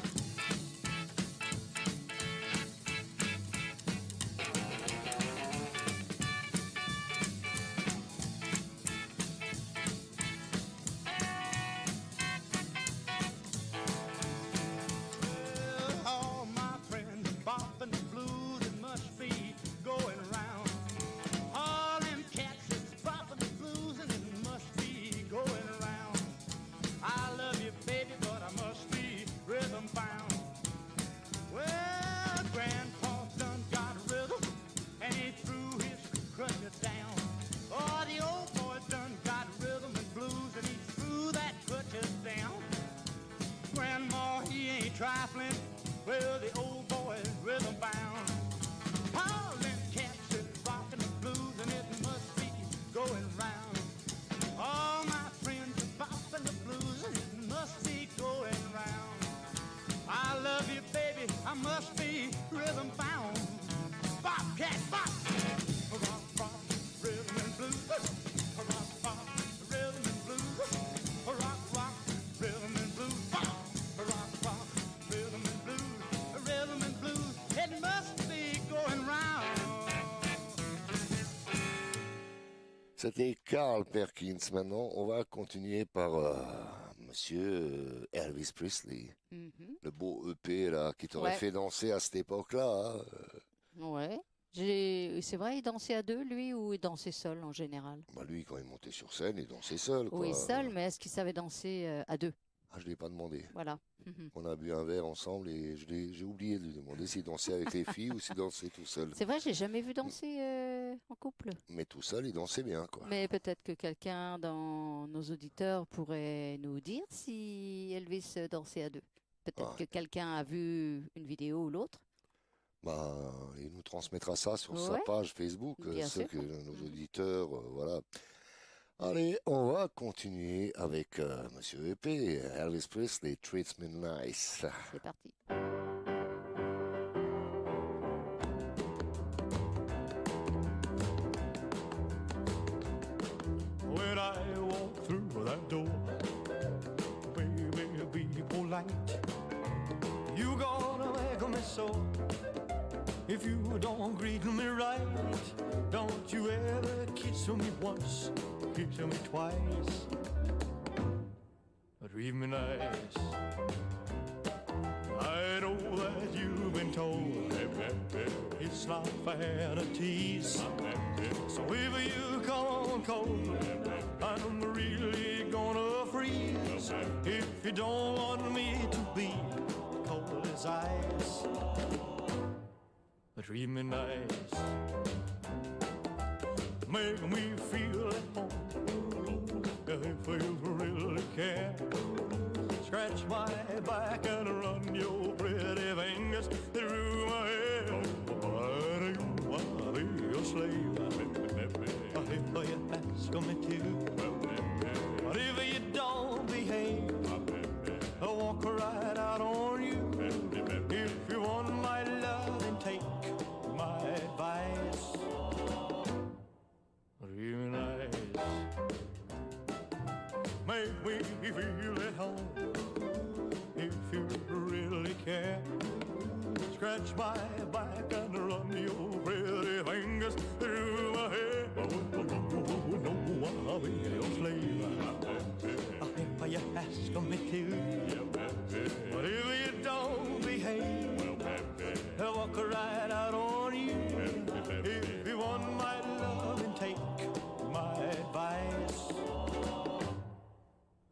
Well, all my friends are bopping the blues. It must be going round. All them cats is bopping the blues, and it must be going around. I love you, baby, but I must be rhythm bound. Well, Grandpa done got rhythm, and he threw his crutches down. Oh, the old boy done got rhythm and blues, and he threw that crutches down. Grandma, he ain't trifling. Well, the old boy is rhythm bound. All them cats is rocking the blues, and it must be going round. All my friends are bopping the blues, and it must be going round. I love you, baby, I must be rhythm bound. Bop, cat, bop. Rock, rock, rhythm and blues. Rock, rock, rhythm and blues. Rock, rock, rhythm and blues. Bop. Rock, rock, rhythm and blues. Rhythm and blues. It must be going round. C'était Carl Perkins. Maintenant, on va continuer par Monsieur Elvis Presley. Mhm. Le beau EP là, qui t'aurait Ouais. fait danser à cette époque-là. Hein. Ouais. C'est vrai, il dansait à deux, lui, ou il dansait seul en général? Bah, lui, quand il montait sur scène, il dansait seul, quoi. Oui, seul, mais est-ce qu'il savait danser à deux? Ah, je ne l'ai pas demandé. Voilà. Mhm. On a bu un verre ensemble et j'ai oublié de lui demander s'il dansait avec les filles ou s'il dansait tout seul. C'est vrai, j'ai jamais vu danser en couple. Mais tout seul, il dansait bien, quoi. Mais peut-être que quelqu'un dans nos auditeurs pourrait nous dire si Elvis dansait à deux. Peut-être Ah. que quelqu'un a vu une vidéo ou l'autre. Bah, il nous transmettra ça sur sa Ouais. page Facebook, Bien ceux sûr. que nos Mhm. auditeurs, voilà. Allez, on va continuer avec Monsieur EP, Elvis Presley, Treats Me Nice. C'est parti. When I walk through that door, baby, be polite. You gonna make me so if you don't greet me right. Don't you ever kiss me once, kiss me twice. Treat me nice. I know that you've been told it's not fair to tease. So if you come on cold, I'm really gonna freeze. If you don't want me to be cold as ice, treat me nice. Make me feel at home. If you really care, scratch Scratch my back and run your pretty fingers through my hair. But you wanna be a slave. If you ask me to. But if you don't behave, I'll walk right out on you. If you want my love, then take my advice. Real nice. Make me feel at home. If you really care, scratch my back and run your pretty fingers through my hair. No, I'll be your slave. If you ask me to. But if you don't behave, I'll walk right out on you. If you want my love, then take my advice.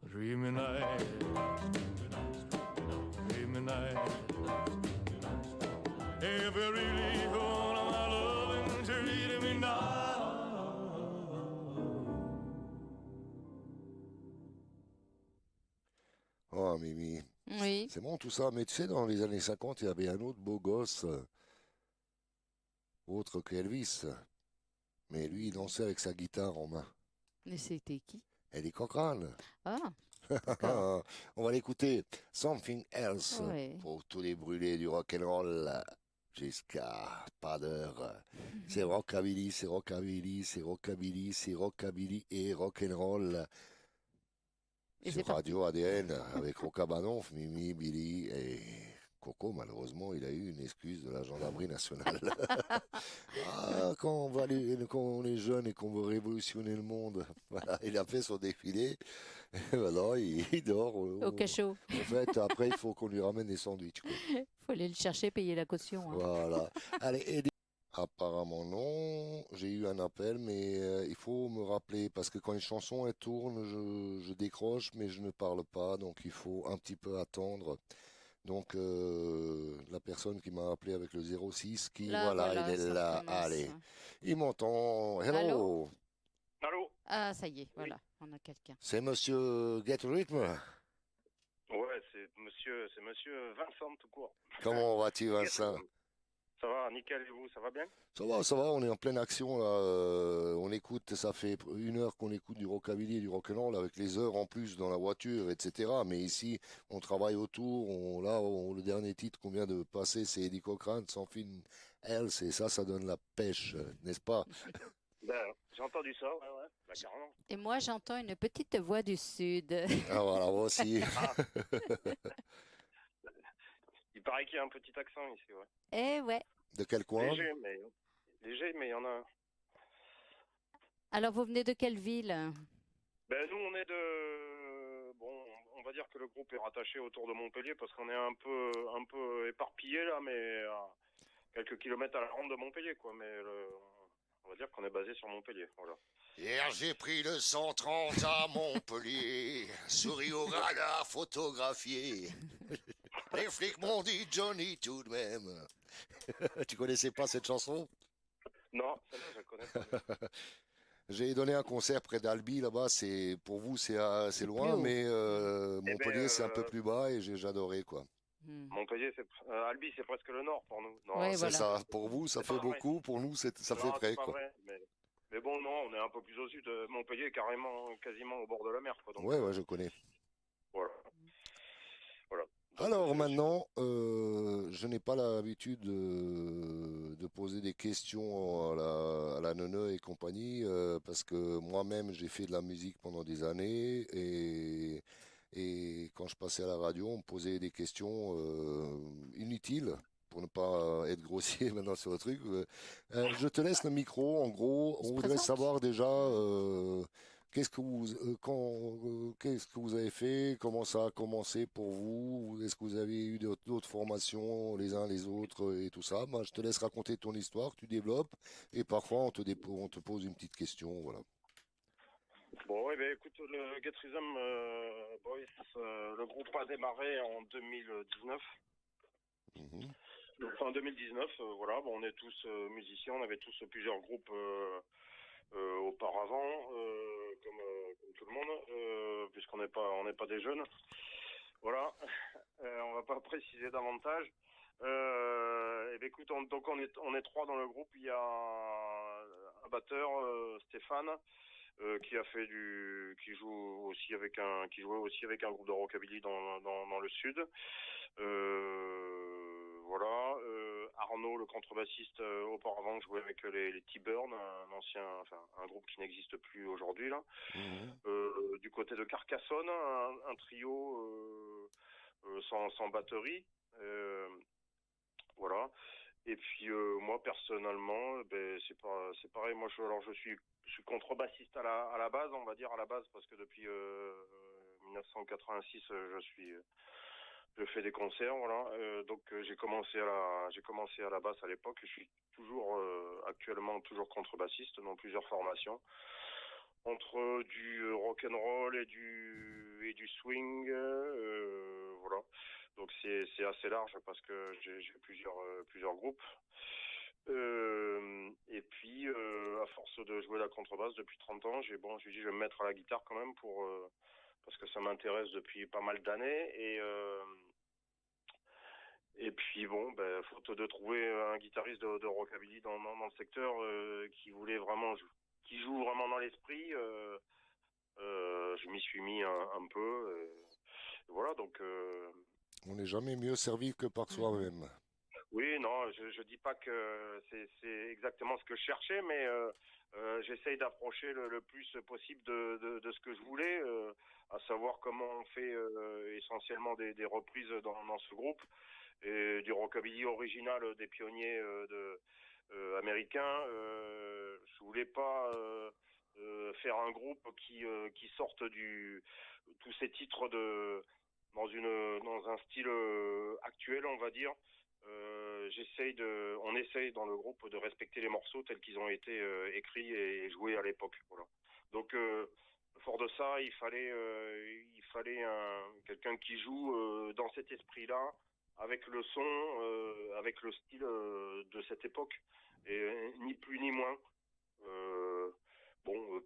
Treat me nice. Treat me nice. If you really want my loving, treat me nice. Oh, Mimi. Oui. C'est bon tout ça, mais tu sais, dans les années 50, il y avait un autre beau gosse, autre qu'Elvis. Mais lui, il dansait avec sa guitare en main. Mais c'était qui? Eddie Cochrane. Ah, d'accord. On va l'écouter. Something Else. Ouais. Pour tous les brûlés du rock'n'roll. Jusqu'à pas d'heure. C'est rockabilly, c'est rockabilly, c'est rockabilly, c'est rockabilly et rock'n'roll. Et Sur c'est parti. Radio ADN avec Rocabanon, Mimi, Billy et Coco. Malheureusement, il a eu une excuse de la gendarmerie nationale. Ah, quand on est jeune et qu'on veut révolutionner le monde, voilà, il a fait son défilé. Et maintenant, il dort. Au cachot. En fait, après, il faut qu'on lui ramène des sandwichs, quoi. Faut aller le chercher, payer la caution. Hein. Voilà. Allez, Eddie. Apparemment non, j'ai eu un appel, mais il faut me rappeler, parce que quand une chanson elle tourne, je décroche, mais je ne parle pas, donc il faut un petit peu attendre. Donc la personne qui m'a appelé avec le 06, qui Là, voilà, voilà, il est ça là, commence. allez, il m'entend, hello, Allô Allô? Ah, ça y est, voilà, on a quelqu'un. c'est monsieur Get Rhythm, Ouais, c'est monsieur Vincent tout court. comment vas-tu Vincent? Ça va, nickel, et vous, ça va bien? Ça va, on est en pleine action là. On écoute, ça fait 1 heure qu'on écoute du rockabilly et du rock'n'roll avec les heures en plus dans la voiture, etc. Mais ici, on travaille autour. Le dernier titre qu'on vient de passer, c'est Eddie Cochrane, Something Else, et ça donne la pêche, n'est-ce pas? Ben, j'ai entendu ça, ouais, bah, carrément. Et moi, j'entends une petite voix du Sud. Ah voilà, moi aussi. Il paraît qu'il y a un petit accent ici, ouais. Eh ouais. De quel coin? Léger, mais il y en a. Alors, vous venez de quelle ville? Ben, nous, on est de... Bon, on va dire que le groupe est rattaché autour de Montpellier parce qu'on est un peu éparpillé là, mais à quelques kilomètres à la ronde de Montpellier, quoi. Mais on va dire qu'on est basé sur Montpellier, voilà. Hier, j'ai pris le 130 à Montpellier, souris au radar photographié. Les flics m'ont dit Johnny tout de même. Tu connaissais pas cette chanson? Non, celle-là, je la connais pas. J'ai donné un concert près d'Albi, là-bas, pour vous c'est assez loin, haut. mais Eh Montpellier ben, c'est un peu plus bas et j'adorais quoi. Montpellier, Albi, c'est presque le nord pour nous. Non, Ouais, C'est voilà. ça, pour vous ça C'est fait pas vrai. beaucoup, pour nous ça non, fait près c'est pas quoi. vrai, mais bon, non, on est un peu plus au sud. Montpellier est quasiment au bord de la mer, quoi. Donc, Ouais, je connais. voilà. Donc, Alors maintenant, je n'ai pas l'habitude de poser des questions à la Neuneu et compagnie, parce que moi-même j'ai fait de la musique pendant des années et quand je passais à la radio, on me posait des questions inutiles pour ne pas être grossier maintenant sur le truc. Je te laisse le micro. En gros, Il se on voudrait présente. savoir déjà qu'est-ce que vous avez fait, comment ça a commencé pour vous, est-ce que vous avez eu d'autres formations les uns les autres et tout ça. Moi, je te laisse raconter ton histoire, tu développes et parfois on te pose une petite question, voilà. Bon, eh ben, écoute, le Get Rhythm Boys, le groupe a démarré en 2019. Mhm. Donc, fin 2019, voilà, bon, on est tous musiciens, on avait tous plusieurs groupes auparavant, comme tout le monde, puisqu'on n'est pas des jeunes. Voilà. On va pas préciser davantage. Et ben écoute, donc on est 3 dans le groupe. Il y a un batteur, Stéphane, qui jouait aussi avec un groupe de rockabilly dans le sud. Voilà. Arnaud, le contrebassiste, auparavant jouait avec les T-Burn, un groupe qui n'existe plus aujourd'hui là. Du côté de Carcassonne, un trio sans batterie. Voilà. Et puis moi personnellement, c'est pareil. Moi je suis contrebassiste à la base, on va dire à la base, parce que depuis 1986 je fais des concerts, voilà. Donc j'ai commencé à la basse à l'époque. Je suis toujours actuellement toujours contrebassiste dans plusieurs formations, entre du rock and roll et du swing, voilà. Donc c'est assez large parce que j'ai plusieurs groupes. Et puis à force de jouer la contrebasse depuis 30 ans, je me suis dit je vais me mettre à la guitare quand même parce que ça m'intéresse depuis pas mal d'années. Et puis faute de trouver un guitariste de rockabilly dans le secteur qui joue vraiment dans l'esprit, je m'y suis mis un peu. Voilà, donc On n'est jamais mieux servi que par soi-même. oui, non, je dis pas que c'est exactement ce que je cherchais, mais j'essaye d'approcher le plus possible de ce que je voulais, à savoir comment on fait essentiellement des reprises dans ce groupe, et du rockabilly original des pionniers américains. Je voulais pas faire un groupe qui sorte tous ces titres dans un style actuel, on va dire. On essaye dans le groupe de respecter les morceaux tels qu'ils ont été écrits et joués à l'époque. Voilà. Donc, fort de ça, il fallait quelqu'un qui joue dans cet esprit-là, avec le son, avec le style de cette époque, et ni plus ni moins.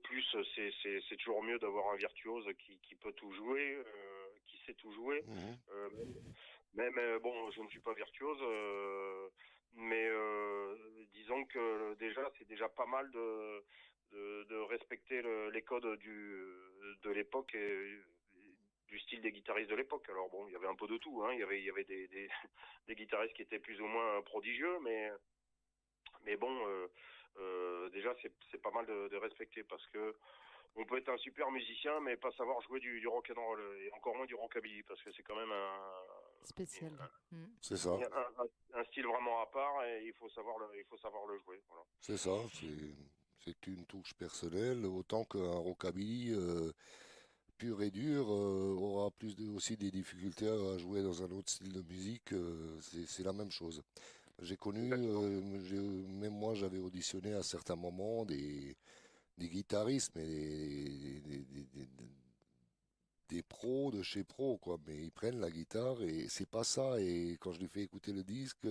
Plus c'est toujours mieux d'avoir un virtuose qui peut tout jouer, qui sait tout jouer. Même je ne suis pas virtuose, mais disons que déjà c'est déjà pas mal de respecter les codes de l'époque et du style des guitaristes de l'époque. Alors il y avait un peu de tout, hein. Il y avait des guitaristes qui étaient plus ou moins prodigieux, mais déjà c'est pas mal de respecter, parce que on peut être un super musicien mais pas savoir jouer du rock and roll, et encore moins du rockabilly, parce que c'est quand même Spécial. C'est ça. un style vraiment à part, et il faut savoir le jouer. Voilà. C'est ça. C'est une touche personnelle, autant qu'un rockabilly pur et dur aura aussi des difficultés à jouer dans un autre style de musique. C'est la même chose. J'ai connu, même moi j'avais auditionné à certains moments des guitaristes, mais des pros de chez pros, quoi. Mais ils prennent la guitare et c'est pas ça. Et quand je lui fais écouter le disque,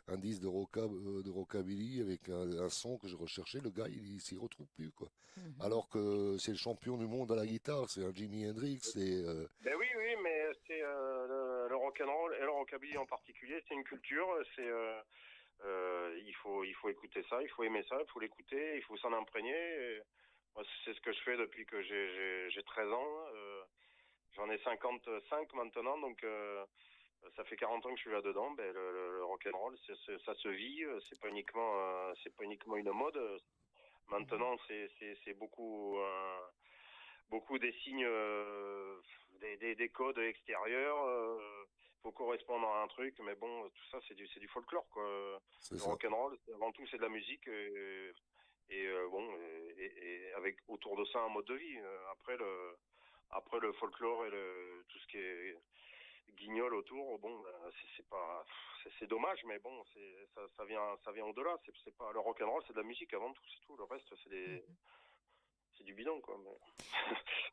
un disque de rockabilly avec un son que je recherchais, le gars il s'y retrouve plus, quoi. Alors que c'est le champion du monde à la guitare, c'est un Jimi Hendrix. Ben oui, mais c'est le rock'n'roll et le rockabilly en particulier, c'est une culture. Il faut écouter ça, il faut aimer ça, il faut l'écouter, il faut s'en imprégner. Et moi, c'est ce que je fais depuis que j'ai 13 ans. J'en ai 55 maintenant, donc ça fait 40 ans que je suis là-dedans. Ben, le rock'n'roll, ça se vit. C'est pas uniquement une mode. Maintenant, c'est beaucoup des signes, des codes extérieurs. Faut correspondre à un truc, mais bon, tout ça c'est du folklore, quoi. Le rock'n'roll, avant tout, c'est de la musique, et avec autour de ça un mode de vie. Après le folklore et tout ce qui est guignol autour, c'est dommage, mais bon, ça vient au-delà. C'est pas le rock'n'roll, c'est de la musique avant tout, c'est tout. Le reste, c'est du bidon, quoi. Mais...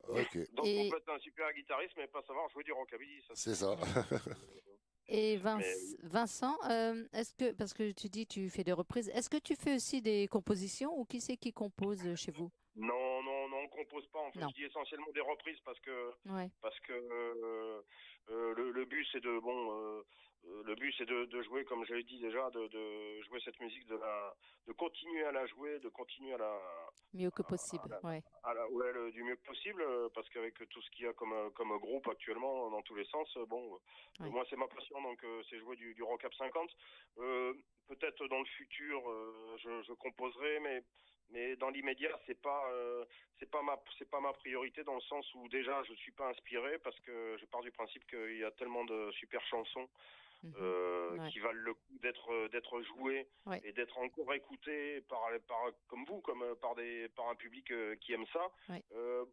Ok. Donc on peut être un super guitariste mais pas savoir jouer du rockabilly. C'est ça. Et Vincent, parce que tu dis tu fais des reprises, est-ce que tu fais aussi des compositions, ou qui c'est qui compose chez vous? Non, on compose pas. En fait, Non. je dis essentiellement des reprises parce que Ouais. le but c'est le but c'est de jouer, comme je l'ai dit déjà, de jouer cette musique, de continuer à la jouer, de continuer Mieux que possible. Ouais. du mieux que possible, parce qu'avec tout ce qu'il y a comme groupe actuellement dans tous les sens, Ouais. moi c'est ma passion, donc c'est jouer du rock ab 50. Peut-être dans le futur je composerai, mais dans l'immédiat c'est pas ma priorité, dans le sens où déjà je suis pas inspiré, parce que je pars du principe qu'il y a tellement de super chansons Mhm. Ouais. qui valent le coup d'être jouées Ouais. et d'être encore écoutées comme vous, par un public qui aime ça. Ouais.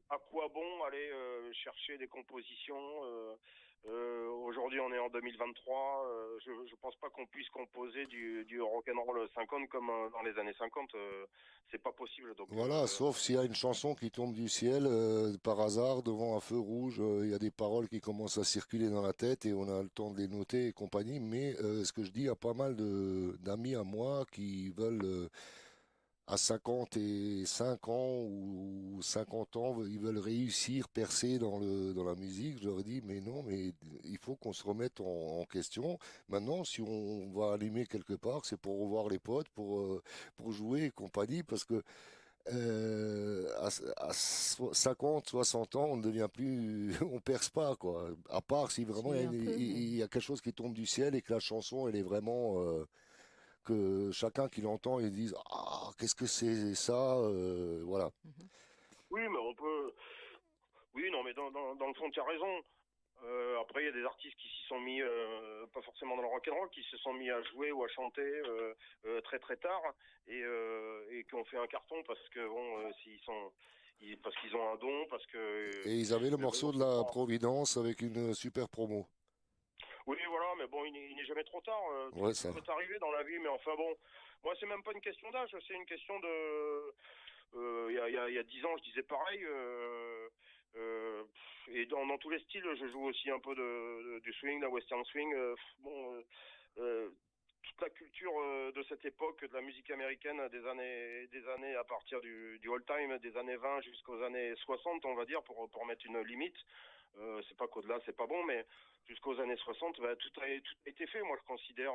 À quoi bon aller chercher des compositions aujourd'hui on est en 2023, je pense pas qu'on puisse composer du rock'n'roll 50 comme dans les années 50, c'est pas possible. Donc Voilà, sauf s'il y a une chanson qui tombe du ciel par hasard devant un feu rouge, il y a des paroles qui commencent à circuler dans la tête et on a le temps de les noter et compagnie. Mais ce que je dis, il y a pas mal d'amis à moi qui veulent, à 55 ans ou 50 ans, ils veulent réussir, percer dans la musique. Je leur dis, mais non, mais il faut qu'on se remette en question. Maintenant, si on va allumer quelque part, c'est pour revoir les potes, pour jouer et compagnie, parce que à 50, 60 ans, on ne devient plus, on perce pas, quoi. À part si vraiment Si, un peu, mais- il y a quelque chose qui tombe du ciel et que la chanson, elle est vraiment, que chacun qui l'entend, il dise, ah, qu'est-ce que c'est ça, voilà. Mhm. oui, mais on peut. Oui, non, mais dans le fond, tu as raison. Après, il y a des artistes qui s'y sont mis, pas forcément dans le rock'n'roll, qui se sont mis à jouer ou à chanter très très tard, et qui ont fait un carton parce que parce qu'ils ont un don, parce que Et ils avaient le mais morceau de la Providence avec une super promo. oui, voilà, mais bon, il n'est jamais trop tard. Ouais, Tout ça. peut arriver dans la vie, mais enfin bon, moi c'est même pas une question d'âge, c'est une question de. Il y a 10 ans, je disais pareil. Et dans tous les styles, je joue aussi un peu du swing, de la western swing. Toute la culture de cette époque, de la musique américaine, des années à partir du old time, des années 20 jusqu'aux années 60, on va dire, pour mettre une limite. C'est pas qu'au-delà, c'est pas bon, mais jusqu'aux années 60, tout a été fait. Moi, je considère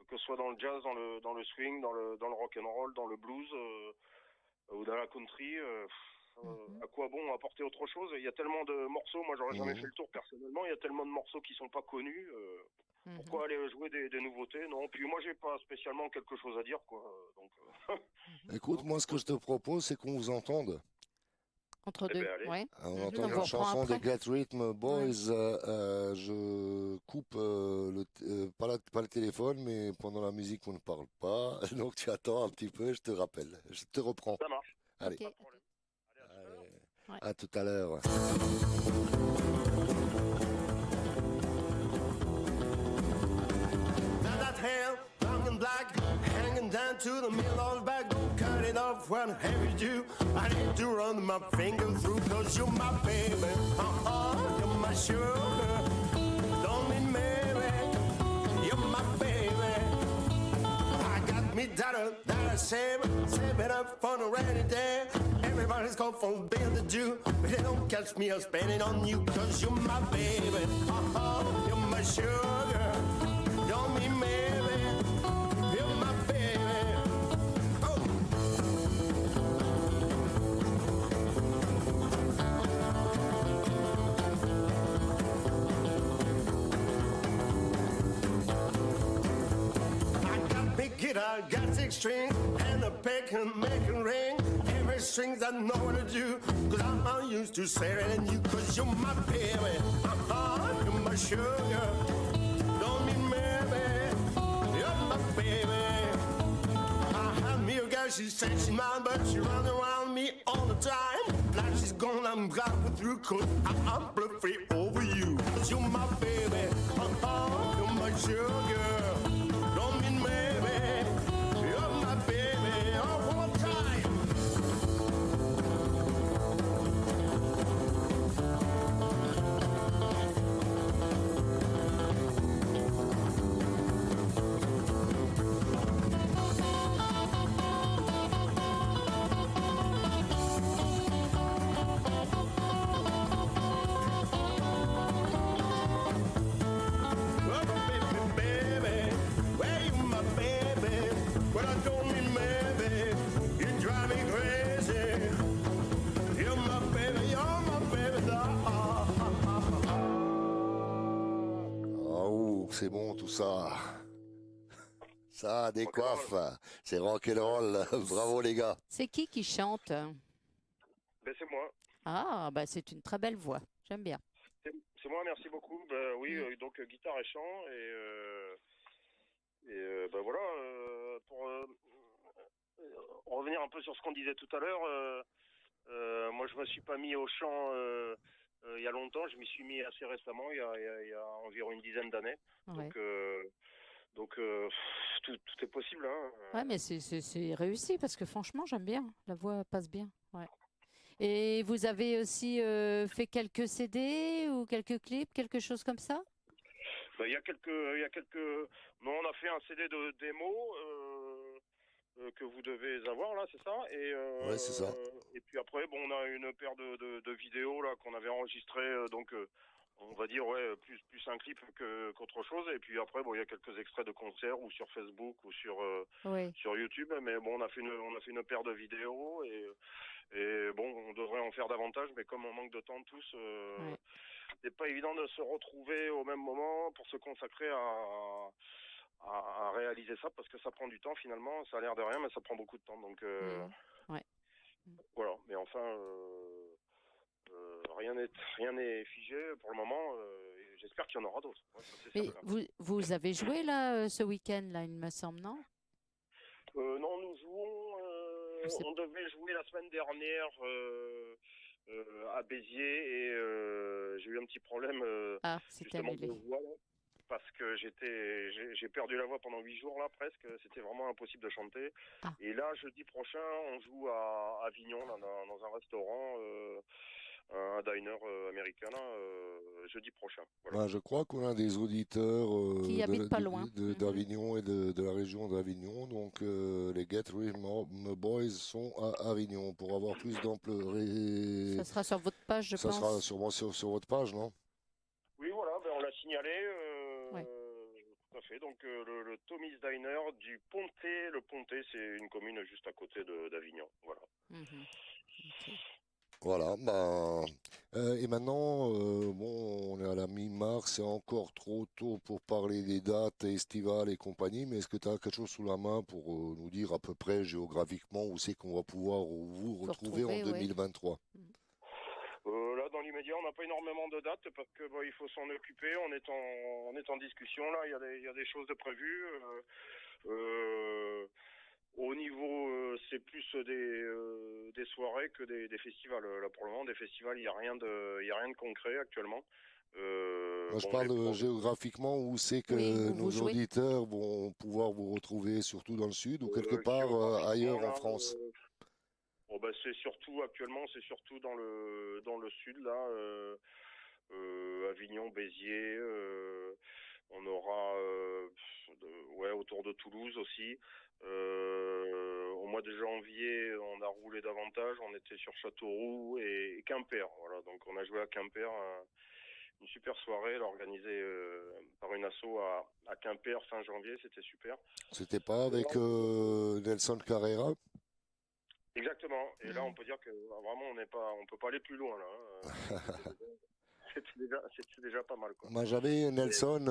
que ce soit dans le jazz, dans le swing, dans le rock and roll, dans le blues ou dans la country. Mhm. À quoi bon apporter autre chose? Il y a tellement de morceaux, moi j'aurais jamais Mhm. fait le tour personnellement, il y a tellement de morceaux qui sont pas connus, Mhm. pourquoi aller jouer des nouveautés? Non, puis moi j'ai pas spécialement quelque chose à dire, quoi. Donc, Écoute, moi, ce que je te propose, c'est qu'on vous entende. Entre Eh deux. ben, allez. Ouais. On Mhm. entend On vous une reprend chanson des après. Get Rhythm Boys. Je coupe pas le téléphone, mais pendant la musique, on ne parle pas. Donc tu attends un petit peu, je te rappelle. Je te reprends. Ça marche. Allez, Ok. Allez, à à tout à l'heure. tout à l'heure. That hair, long and black, hanging down to the middle of the back. Don't cut it off when I have you do. I need to run my finger through, cause you're my baby. You're my sugar. Don't mean maybe. You're my baby. I got me dollar that I save it up for a rainy day. Everybody's called for a bill to do, but they don't catch me up spending on you, cause you're my baby. You're my sugar. Don't be maybe. You're my baby. Oh. I got big guitar, got 6 string, and a pick and make a ring. Every strings I know what to do, cause I'm not used to saving you, cause you're my baby. You're my sugar. Don't be maybe. You're my baby. I had me a girl, she said she's mine, but she runs around me all the time. Like she's gone, I'm driving through, cause I'm free over you. Cause you're my baby. You're my sugar. Don't mean maybe. You're my baby. Oh, one more time. c'est bon tout ça. Ça décoiffe. C'est rock'n'roll. Bravo les gars. C'est qui chante? Ben, c'est moi. Ah, bah c'est une très belle voix. J'aime bien. C'est moi, merci beaucoup. Ben, oui, Mm. donc guitare et chant. Ben, voilà, pour revenir un peu sur ce qu'on disait tout à l'heure, moi je me suis pas mis au chant il y a longtemps, je m'y suis mis assez récemment, il y a environ une dizaine d'années. Ouais. Donc, tout est possible. Hein. Ouais, mais c'est réussi parce que franchement, j'aime bien. La voix passe bien. Ouais. Et vous avez aussi fait quelques CD ou quelques clips, quelque chose comme ça? Ben, il y a quelques. Non, on a fait un CD de démo que vous devez avoir là, c'est ça. Ouais, c'est ça. Et puis après, bon, on a une paire de vidéos là qu'on avait enregistrées, donc on va dire ouais, plus un clip qu'autre chose. Et puis après, bon, il y a quelques extraits de concerts ou sur Facebook ou Oui. sur YouTube. Mais bon, on a fait une paire de vidéos et bon, on devrait en faire davantage, mais comme on manque de temps tous, Ouais. c'est pas évident de se retrouver au même moment pour se consacrer à réaliser ça, parce que ça prend du temps finalement, ça a l'air de rien, mais ça prend beaucoup de temps. Donc Mhm. Ouais. voilà, mais enfin, rien n'est figé pour le moment, et j'espère qu'il y en aura d'autres. Ouais, ça, c'est Mais certain. vous avez joué là ce week-end là, il me semble, non? Non, nous jouons, Je sais on devait jouer la semaine dernière à Béziers et j'ai eu un petit problème Ah, c'était justement de annulé. voix là, parce que j'ai perdu la voix pendant 8 jours là presque, c'était vraiment impossible de chanter. Ah. Et là jeudi prochain on joue à Avignon là, dans un restaurant, un diner américain là, jeudi prochain. Voilà. Ben, je crois qu'on a des auditeurs Qui habitent pas loin. d'Avignon et de la région d'Avignon. Donc les Get Rhythm Boys sont à Avignon pour avoir plus d'ample. Ça sera sur votre page, je Ça pense. sera sûrement sur votre page, non? Oui, voilà, ben on l'a signalé. Ouais. Tout à fait. Donc le Tommy's Diner du Pontet. Le Pontet, c'est une commune juste à côté d'Avignon. Voilà. Mhm. Ok. Voilà, ben, et maintenant, bon, on est à la mi-mars, c'est encore trop tôt pour parler des dates estivales et compagnie, mais est-ce que tu as quelque chose sous la main pour nous dire à peu près géographiquement où c'est qu'on va pouvoir vous retrouver en retrouver, ouais. 2023? Là, dans l'immédiat, on n'a pas énormément de dates parce que il faut s'en occuper. On est en discussion là. Il y a des choses de prévues. Au niveau, c'est plus des soirées que des festivals. Là, pour le moment, des festivals, il y a rien de concret actuellement. Moi, je Bon, parle géographiquement où c'est que Oui, où vous nos jouez. auditeurs vont pouvoir vous retrouver, surtout dans le sud ou quelque part géographiquement, ailleurs en là, France. bon, bah, actuellement, c'est surtout dans le sud, là, Avignon, Béziers, on aura, ouais, autour de Toulouse aussi. Au mois de janvier, on a roulé davantage, on était sur Châteauroux et Quimper, voilà. Donc, on a joué à Quimper, une super soirée, là, organisée par une asso à Quimper fin janvier, c'était super. C'était pas avec Nelson Carrera? Exactement. Et là, on peut dire que vraiment, on peut pas aller plus loin là. Hein. C'était déjà pas mal quoi. Moi, j'avais Nelson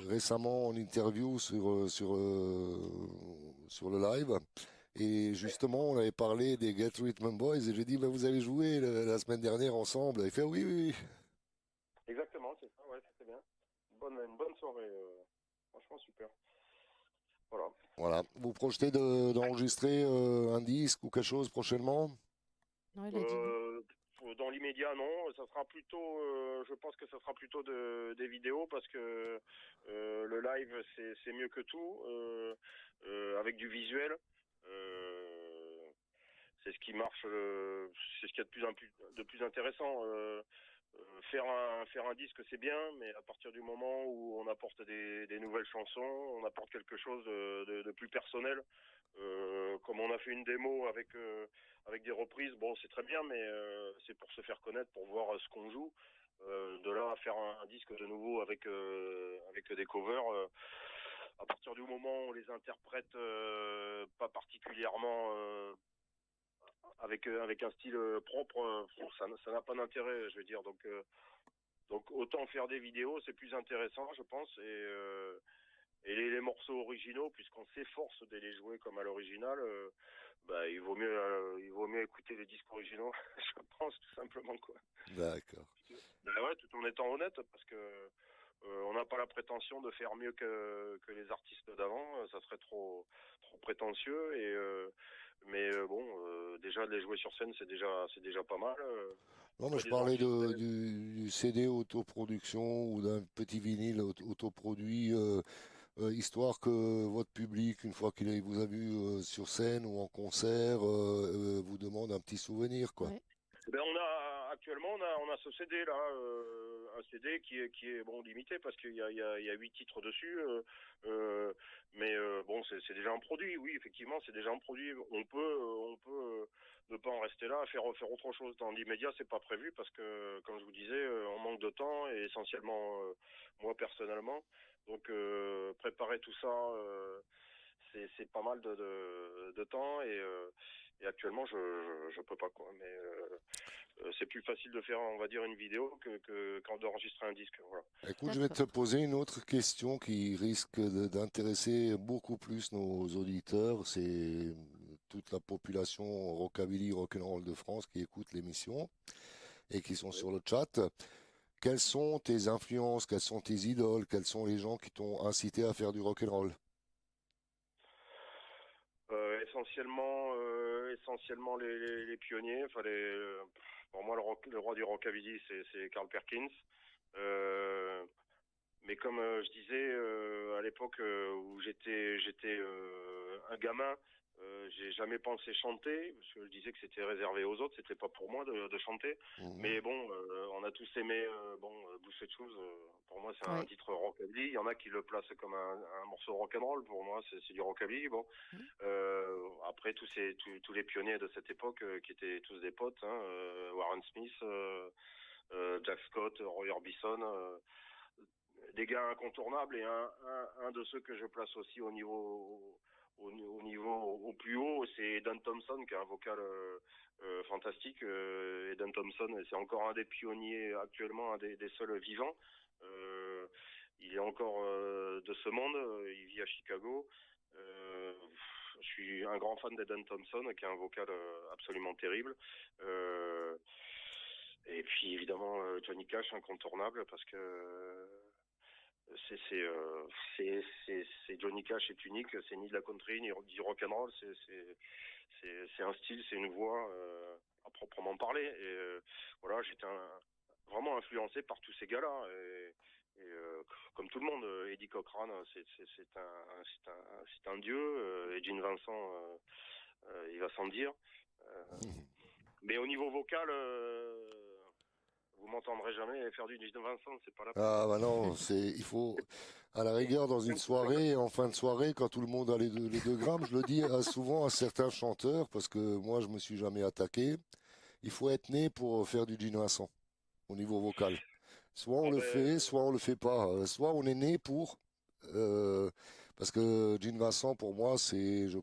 récemment en interview sur le live. Et justement, on avait parlé des Get Rhythm Boys et j'ai dit, bah, vous avez joué la semaine dernière ensemble. Il fait oui, oui, oui. Exactement, c'est ça. Ouais, c'était bien. Une bonne soirée. Franchement super. Voilà. Voilà. Vous projetez d'enregistrer un disque ou quelque chose prochainement? Non, il a dit non. Dans l'immédiat, non. Ça sera plutôt, je pense que ça sera plutôt des vidéos parce que le live c'est mieux que tout, avec du visuel. C'est ce qui marche, c'est ce qu'il y a de plus intéressant. Faire un disque c'est bien, mais à partir du moment où on apporte des nouvelles chansons, on apporte quelque chose de plus personnel. Comme on a fait une démo avec des reprises, bon c'est très bien, mais c'est pour se faire connaître, pour voir ce qu'on joue. De là à faire un disque de nouveau avec des covers, à partir du moment où on les interprète pas particulièrement avec un style propre, ça n'a pas d'intérêt, je veux dire. Donc Donc autant faire des vidéos, c'est plus intéressant, je pense. Et les morceaux originaux, puisqu'on s'efforce de les jouer comme à l'original, bah, il vaut mieux écouter les disques originaux, je pense, tout simplement, quoi. D'accord. Bah ouais, tout en étant honnête, parce que on n'a pas la prétention de faire mieux que les artistes d'avant, ça serait trop prétentieux. Mais déjà de les jouer sur scène, c'est déjà pas mal. Non, mais je Des parlais enregistrés. du CD autoproduction ou d'un petit vinyle autoproduit, histoire que votre public, une fois qu'il vous a vu sur scène ou en concert, vous demande un petit souvenir, quoi. Ouais. Ben actuellement on a ce CD là, un CD qui est bon limité parce qu'il y a 8 titres dessus, mais bon c'est déjà un produit, oui effectivement c'est déjà un produit. On peut ne pas en rester là, faire autre chose dans l'immédiat, c'est pas prévu parce que comme je vous disais, on manque de temps et essentiellement moi personnellement, donc préparer tout ça. C'est pas mal de temps et actuellement je peux pas quoi, mais c'est plus facile de faire, on va dire, une vidéo quand d'enregistrer un disque. Voilà. Écoute, je vais te D'accord. poser une autre question qui risque d'intéresser beaucoup plus nos auditeurs. C'est toute la population rockabilly, rock'n'roll de France qui écoute l'émission et qui sont Oui. sur le chat. Quelles sont tes influences? Quelles sont tes idoles? Quels sont les gens qui t'ont incité à faire du rock'n'roll? Essentiellement les pionniers. Enfin, pour moi, le roi du rockabilly, c'est Carl Perkins. Euh, mais comme je disais à l'époque où j'étais un gamin, j'ai jamais pensé chanter parce que je disais que c'était réservé aux autres, c'était pas pour moi de chanter. Mhm. Mais bon, on a tous aimé Boucher de Shoes. Pour moi, c'est un Ouais. titre rockabilly. Il y en a qui le placent comme un morceau rock'n'roll. Pour moi, c'est du rockabilly. Bon, Mhm. après tous les pionniers de cette époque qui étaient tous des potes, hein, Warren Smith, Jack Scott, Roy Orbison. Des gars incontournables et un de ceux que je place aussi au niveau au plus haut, c'est Dan Thompson qui a un vocal fantastique. Et Dan Thompson, c'est encore un des pionniers actuellement, un des seuls vivants. Euh, il est encore de ce monde, il vit à Chicago. Euh, je suis un grand fan de Dan Thompson qui a un vocal absolument terrible. Euh, et puis évidemment Johnny Cash incontournable parce que c'est c'est euh, c'est Johnny Cash est unique, c'est ni de la country ni du rock and roll, c'est un style, c'est une voix à proprement parler. Et voilà, vraiment influencé par tous ces gars-là. Comme tout le monde, Eddie Cochran, c'est un dieu. Et Gene Vincent, il va sans dire. Euh, mais au niveau vocal, vous m'entendrez jamais faire du Gene Vincent, c'est pas la peine. Ah bah non, il faut, à la rigueur, dans une soirée, en fin de soirée, quand tout le monde a les 2 grammes, je le dis souvent à certains chanteurs, parce que moi je me suis jamais attaqué, il faut être né pour faire du Gene Vincent, au niveau vocal. Soit on Ah le ben, fait, soit on le fait pas. Soit on est né pour, euh, parce que Gene Vincent, pour moi, si je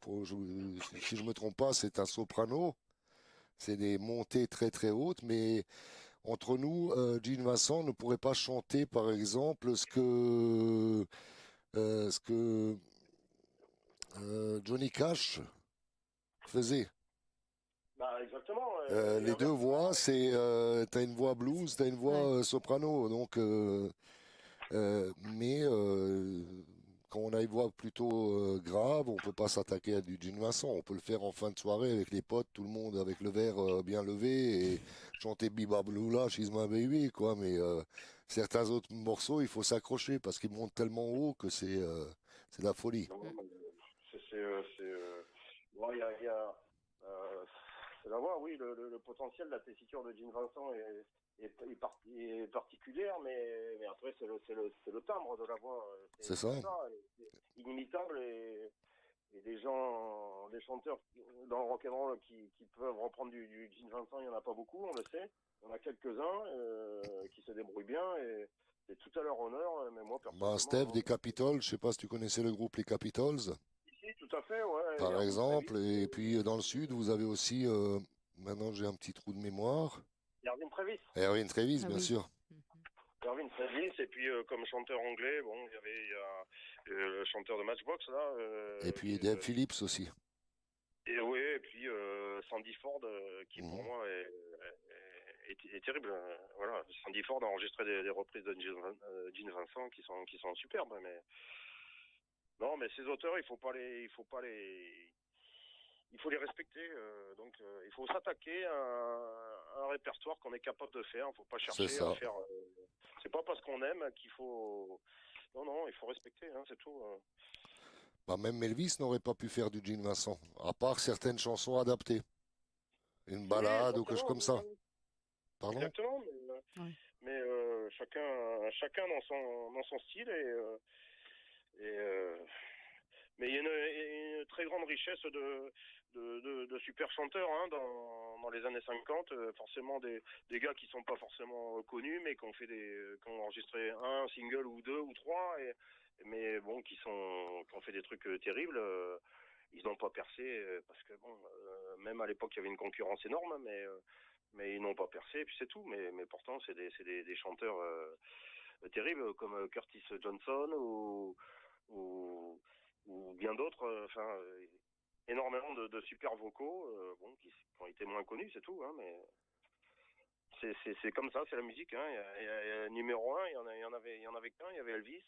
me trompe pas, c'est un soprano, c'est des montées très très hautes, mais entre nous, Gene Vincent ne pourrait pas chanter, par exemple, ce que Johnny Cash faisait. bah exactement. Et Les deux inversement. voix, t'as une voix blues, t'as une voix Ouais. soprano, donc mais quand on a une voix plutôt grave, on peut pas s'attaquer à du Gene Vincent. On peut le faire en fin de soirée avec les potes, tout le monde avec le verre bien levé et chanter Biba Blue She's My Baby, quoi. Mais certains autres morceaux, il faut s'accrocher parce qu'ils montent tellement haut que c'est de la folie. Non, Mm. mais bon, c'est la voix, oui, le potentiel, la tessiture de Gene Vincent est particulière, mais après, c'est le timbre de la voix, C'est ça. c'est ça, c'est inimitable et des chanteurs dans le rock'n'roll qui peuvent reprendre du Gene Vincent, il n'y en a pas beaucoup, on le sait. Il y en a quelques-uns qui se débrouillent bien et c'est tout à leur honneur, mais moi Bah, personnellement, Steph non. des Capitals, je sais pas si tu connaissais le groupe Les Capitals, Si, tout à fait, ouais, par Erwin Trevis. exemple. Et puis dans le sud, vous avez aussi, maintenant j'ai un petit trou de mémoire, Erwin Trevis. Erwin Trevis, Ah bien oui. sûr. Mhm. Erwin Fredlins, et puis comme chanteur anglais, bon, il y a le chanteur de Matchbox là. Et puis Dave Phillips aussi. Et oui, et puis Sandy Ford, qui pour Mhm. moi est terrible. Voilà, Sandy Ford a enregistré des reprises de Gene Vincent qui sont superbes, mais non, mais ces auteurs, il faut les respecter. Donc, il faut s'attaquer à un répertoire qu'on est capable de faire. Il faut pas chercher C'est ça. à faire. C'est pas parce qu'on aime qu'il faut. Non, non, il faut respecter, hein, c'est tout. Bah, même Elvis n'aurait pas pu faire du Gene Vincent, à part certaines chansons adaptées. Une Oui, balade ou quelque chose comme ça. oui, Pardon? exactement. Oui. Mais chacun dans son style mais il y a une très grande richesse de super chanteurs hein, dans les années 50. Forcément des gars qui sont pas forcément connus, mais qui ont enregistré un single ou deux ou trois, mais bon, qui ont fait des trucs terribles. Ils n'ont pas percé parce que bon, même à l'époque il y avait une concurrence énorme, mais ils n'ont pas percé et puis c'est tout. Mais pourtant c'est des chanteurs terribles comme Curtis Johnson ou bien d'autres. Énormément de super vocaux, bon, qui ont été moins connus, c'est tout. Hein, mais c'est comme ça, c'est la musique. Hein. Il y a numéro un, il y en avait qu'un, il y avait Elvis.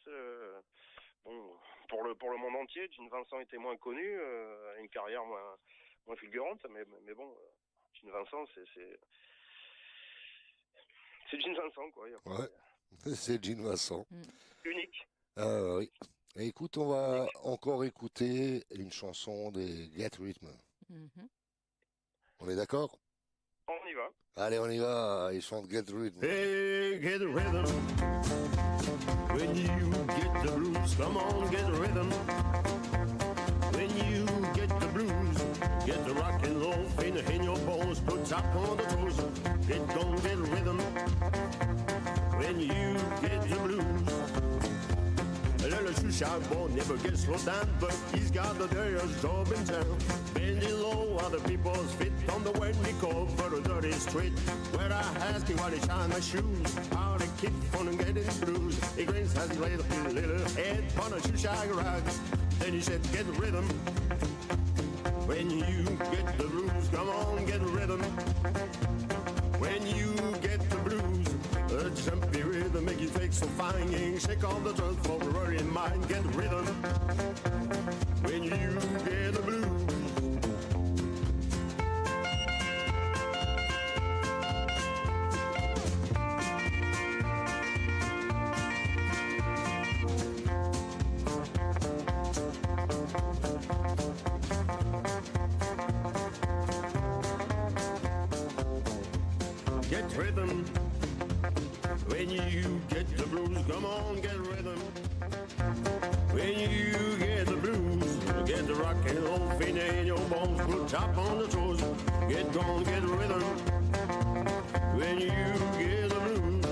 Bon, pour le monde entier, Gene Vincent était moins connu, une carrière moins fulgurante, mais bon, Gene Vincent, c'est Gene Vincent, quoi. Il y a pas- Ouais, c'est Gene Vincent. Unique. Ah oui. Et écoute, on va encore écouter une chanson des Get Rhythm. Mhm. On est d'accord? On y va. Allez, on y va. Ils chantent Get Rhythm. Hey, get the rhythm. When you get the blues, come on, get the rhythm. When you get the blues, get the rock and roll feeling in your bones, put top on the toes, get gon' get the rhythm. When you get the blues. Le chouchard won't never get slowed down, but he's got the dirtiest job in town. Bending low, other people's feet on the way we call for the dirty street. Where I ask him why they shine my shoes, how they keep on getting blues. He grins as he laid his little head on a chouchard rag. Then he said, get the rhythm. When you get the blues, come on, get the rhythm. When you get the blues, a jumpy rhythm make you fake so fine. Shake all the drums for the worry in mind. Get the rhythm. When you get the blues. Get rhythm. When you get the blues, come on, get rhythm. When you get the blues, get the rock and roll feeling in your bones, put top on the toes, get gone, get rhythm. When you get the blues.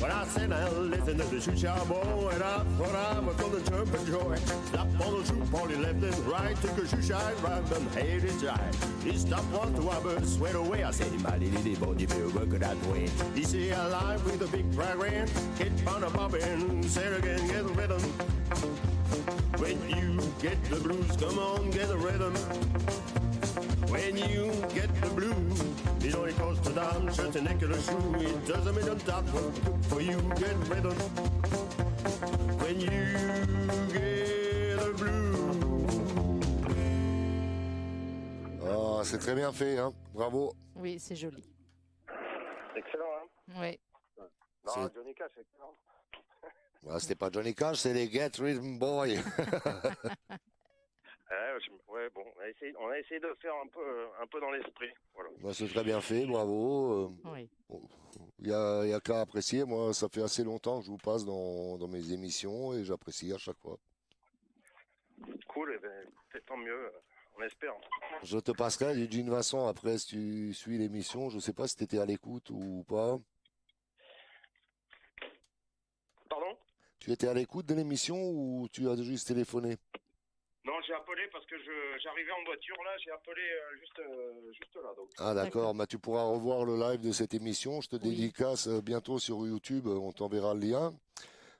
When I said I listened to the shoe boy, and I thought I was gonna jump and joy. Stop on the shoe party left and right, took a shoe shine right, them hated jive. He stopped one to have a sweat away. I said, my little body feel work that way. He say, I live with a big program, hit on a bobbin, say it again, get the rhythm. When you get the blues, come on, get the rhythm. When you get the blues, it only costs a dime, shirt and neck and a shoe. It doesn't mean I'm top for you, get rhythm. When you get the blues. Ah, c'est très bien fait, hein. Bravo. Oui, c'est joli. Excellent, hein. Oui. Non, C'est- Johnny Cash, excellent. Ah, c'était pas Johnny Cash, c'est les Get Rhythm Boys. Ouais, bon, on a essayé de faire un peu dans l'esprit. Voilà. Bah, c'est très bien fait, bravo. Oui. Il y a qu'à apprécier. Moi, ça fait assez longtemps que je vous passe dans mes émissions et j'apprécie à chaque fois. Cool, et ben, c'est tant mieux, on espère. Je te passerai du Gene Vincent après si tu suis l'émission. Je sais pas si tu étais à l'écoute ou pas. Pardon? Tu étais à l'écoute de l'émission ou tu as juste téléphoné? Non, j'ai appelé parce que j'arrivais en voiture là, j'ai appelé juste là. Donc. Ah d'accord, bah, tu pourras revoir le live de cette émission. Je te Oui. dédicace bientôt sur YouTube, on t'enverra le lien.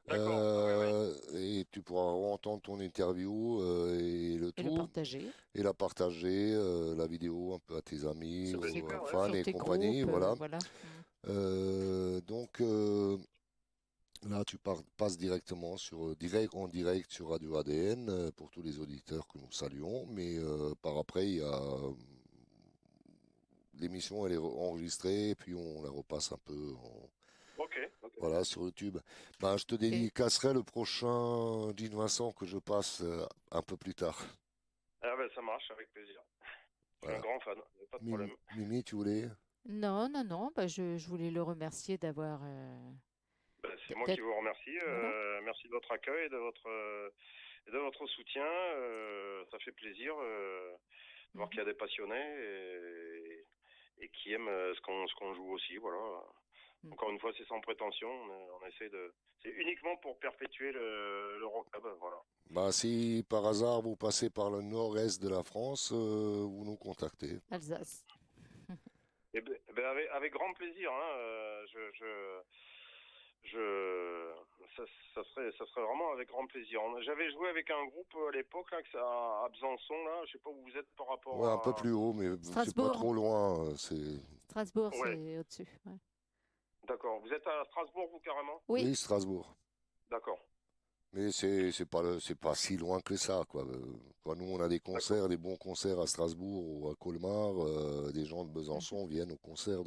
D'accord. Et tu pourras entendre ton interview et le Et le tout, partager et la partager, la vidéo un peu à tes amis, Ça aux fait super, ouais. fans sur et tes compagnie, groupes, voilà. voilà. Donc là, tu passes directement en direct sur Radio ADN pour tous les auditeurs que nous saluons, mais par après, il y a l'émission, elle est enregistrée, et puis on la repasse un peu Ok. voilà, sur YouTube. Ben, je te dédicacerai le prochain Jean Vincent que je passe un peu plus tard. Ah ben ça marche, avec plaisir. Je suis Voilà. un grand fan, y a pas de problème. Mimi, tu voulais? Non, bah, je voulais le remercier d'avoir. Ben, c'est moi Peut-être- qui vous remercie. Voilà. Merci de votre accueil, de votre soutien. Ça fait plaisir de voir qu'il y a des passionnés et qui aiment ce qu'on joue aussi. Voilà. Mhm. Encore une fois, c'est sans prétention. On essaie de. C'est uniquement pour perpétuer le rock club. Voilà. Ben, si par hasard vous passez par le nord-est de la France, vous nous contactez. Alsace. Eh ben, avec grand plaisir. Hein, ça serait vraiment avec grand plaisir. J'avais joué avec un groupe à l'époque là, à Besançon là. Je sais pas où vous êtes par rapport Ouais, à. un peu plus haut, mais c'est pas Strasbourg. trop loin. C'est Strasbourg, Ouais. c'est au-dessus. Ouais. D'accord. Vous êtes à Strasbourg vous carrément. Oui. oui, Strasbourg. D'accord. Mais c'est pas si loin que ça, quoi. Nous, on a des concerts, des bons concerts à Strasbourg ou à Colmar. Des gens de Besançon viennent aux concerts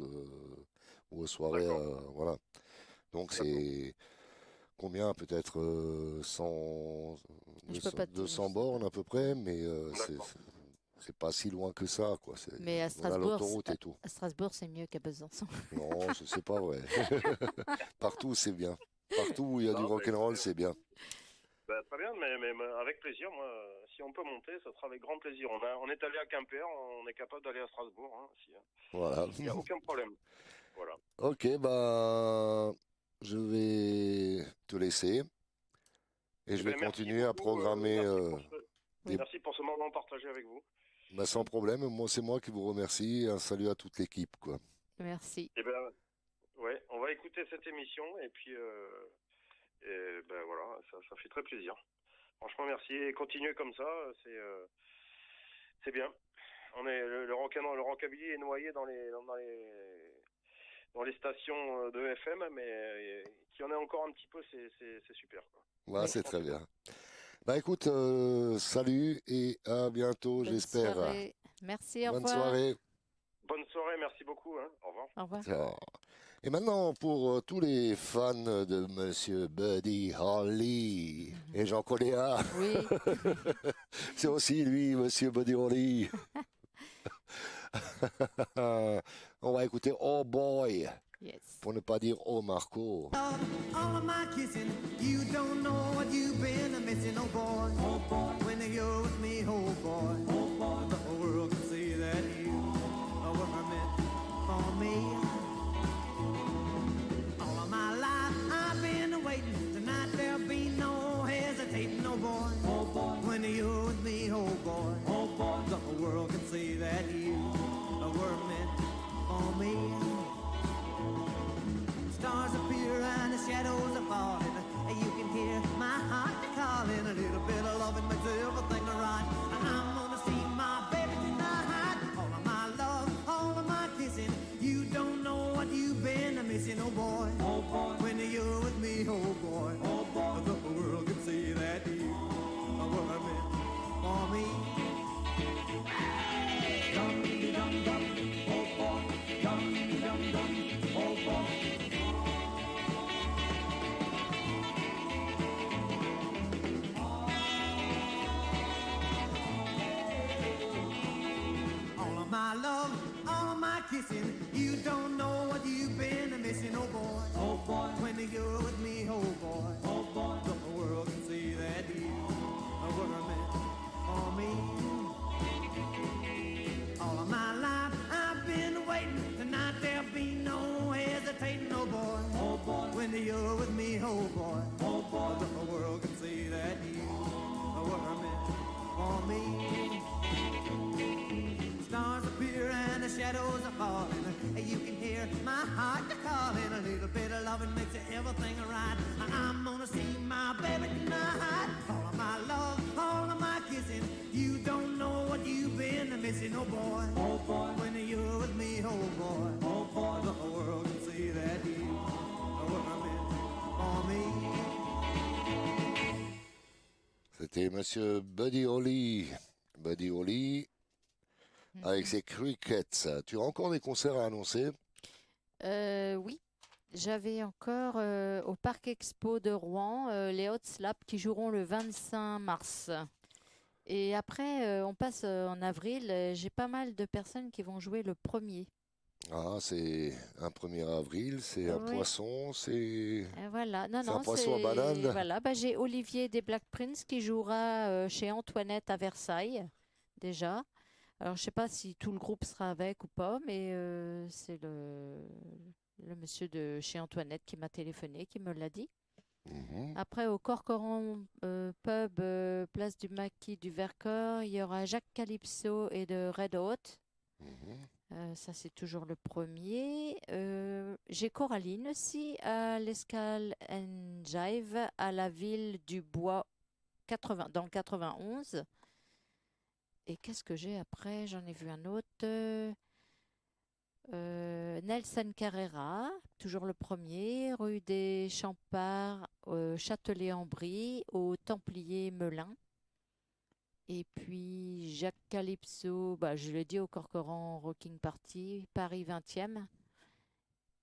ou aux soirées, D'accord. voilà. Donc c'est combien? Peut-être 100, Je peux pas te 200 dire. bornes à peu près, mais D'accord. c'est pas si loin que ça, quoi. Mais à On a Strasbourg, l'autoroute et tout. à Strasbourg, c'est mieux qu'à Besançon. Non, c'est pas vrai. Partout, c'est bien. Partout où il y a Non, du mais rock'n'roll, écoutez, c'est bien. Ben, très bien, mais avec plaisir. Moi, si on peut monter, ça sera avec grand plaisir. On est allé à Quimper, on est capable d'aller à Strasbourg. Hein, Voilà. il n'y a aucun problème. Voilà. Ok, bah, je vais te laisser et je Ben, vais merci continuer à beaucoup, programmer merci pour ce moment partagé avec vous. bah, sans problème. Moi, c'est moi qui vous remercie. Un salut à toute l'équipe, quoi. Merci. Et ben, ouais, on va écouter cette émission et puis, ben voilà, ça fait très plaisir. Franchement, merci et continuez comme ça, c'est bien. On est le rockabilly est noyé dans les stations de FM, mais qu'il y en ait encore un petit peu, c'est super. Quoi. Ouais, c'est très bien. Bah, écoute, salut et à bientôt, Bonne j'espère. soirée. Merci, au Bonne revoir. soirée. Bonne soirée, merci beaucoup. Hein. Au revoir. Au revoir. Ciao. Et maintenant, pour tous les fans de Monsieur Buddy Holly, et j'en connais un, Oui. c'est aussi lui, Monsieur Buddy Holly. On va écouter Oh Boy, Yes. pour ne pas dire Oh Marco. All of my kissing, you don't know what you've been missing, oh boy. Oh boy, when you're with me, oh boy. Oh boy, the whole world can see that you were meant for me. All of my life I've been waiting. Tonight there'll be no hesitating, oh boy. Oh boy, when you're with me, oh boy. Oh boy, the whole world can see that you were meant for me. Stars appear and the shadows are falling. You can hear my heart calling. A little bit of loving makes everything right. And I'm gonna see my baby tonight. All of my love, all of my kissing. You don't know what you've been missing, oh boy. Oh boy, when you're with me, oh boy. Oh boy, the whole world can see that you were meant for me. Dum dum dum, oh boy. Dum dum dum, oh boy. All of my love, all of my kissing. You don't know what you've been missing, oh boy. Oh boy, when you're with me, oh boy. Oh boy, the whole world can see that you were meant for me. shadows are falling. You can hear my heart calling. A little bit of loving makes everything right. I'm gonna see my baby tonight. All of my love, all of my kissing. You don't know what you've been missing, oh boy. Oh boy, when you're with me, oh boy. Oh boy, the whole world can see that you are what I meant for me. C'était Monsieur Buddy Holly. Buddy Holly avec ses Crickets. Tu as encore des concerts à annoncer? Oui, j'avais encore au Parc Expo de Rouen les Hot Slap qui joueront le 25 mars. Et après, on passe en avril. J'ai pas mal de personnes qui vont jouer le 1er. Ah, c'est un 1er avril, c'est un Oui. poisson, c'est... Voilà, non, C'est un non, poisson à banane. Voilà, bah, j'ai Olivier des Black Prince qui jouera chez Antoinette à Versailles, déjà. Alors, je sais pas si tout le groupe sera avec ou pas, mais c'est le monsieur de chez Antoinette qui m'a téléphoné, qui me l'a dit. Mhm. Après, au Corcoran Pub, place du Maquis du Vercors, il y aura Jacques Calypso et de Red Hot. Mhm. Ça, c'est toujours le 1er. J'ai Coraline aussi à l'Escale and Jive à la ville du Bois 80, dans le 91. Et qu'est-ce que j'ai après? J'en ai vu un autre. Nelson Carrera, toujours le 1er, rue des Champards, Châtelet-en-Brie, au Templier Melun. Et puis Jacques Calypso, bah, je l'ai dit au Corcoran Rocking Party, Paris 20e.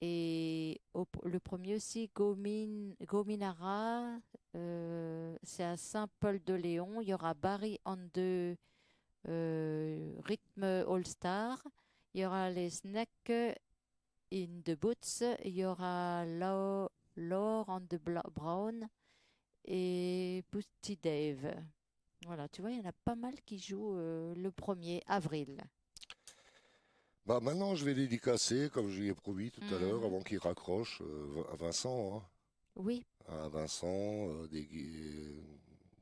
Et le 1er aussi, Gominara, c'est à Saint-Paul-de-Léon. Il y aura Barry and the Rhythm All-Star. Il y aura les Snake in the Boots. Il y aura Laure and the Brown et Boosty Dave. Voilà, tu vois, il y en a pas mal qui jouent le 1er avril. Bah maintenant, je vais dédicacer, comme je lui ai promis tout à l'heure, Mhm. avant qu'il raccroche, à Vincent. Hein. Oui, À Vincent des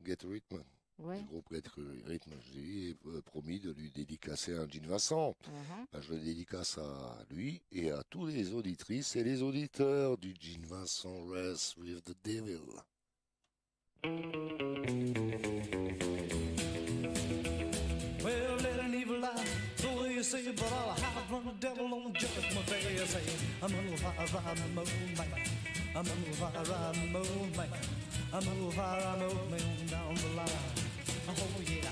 Get Rhythm, ouais. du groupe Get Rhythm. Je lui ai promis de lui dédicacer un Gene Vincent. Mhm. Bah, je le dédicace à lui et à tous les auditrices et les auditeurs du Gene Vincent Rest with the Devil. Well, let an evil lie, so you say, but I'll hide from the devil on judgment day. You say, I'm gonna ride the moonlight. I'm gonna ride the moonlight. I'm gonna ride the moonlight down the line. Oh yeah.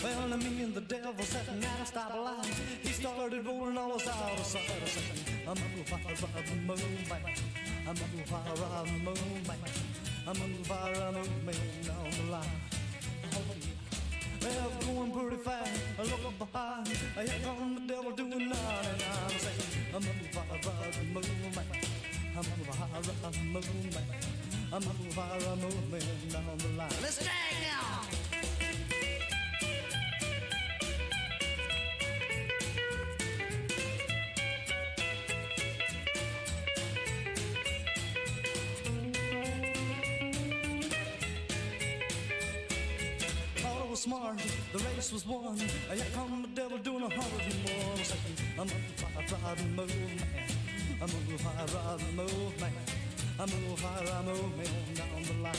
Well, me and the devil sat at a stoplight. He started rolling all us out of sight. I said, I'm gonna ride the moonlight. I'm gonna ride the moonlight. I'm gonna ride the moonlight down the line. Oh yeah. Well, going pretty fast, I look behind. Here comes the devil doing 99. Saying, I'm gonna ride the moonlight. I'm gonna ride the moonlight. I'm gonna ride the moonlight down the line. Let's drag now. Smart, the race was won. Here come the devil doing 100 more. Saying, I'm gonna ride the moonlight. I'm gonna ride the moonlight. I'm gonna ride the moonlight down the line.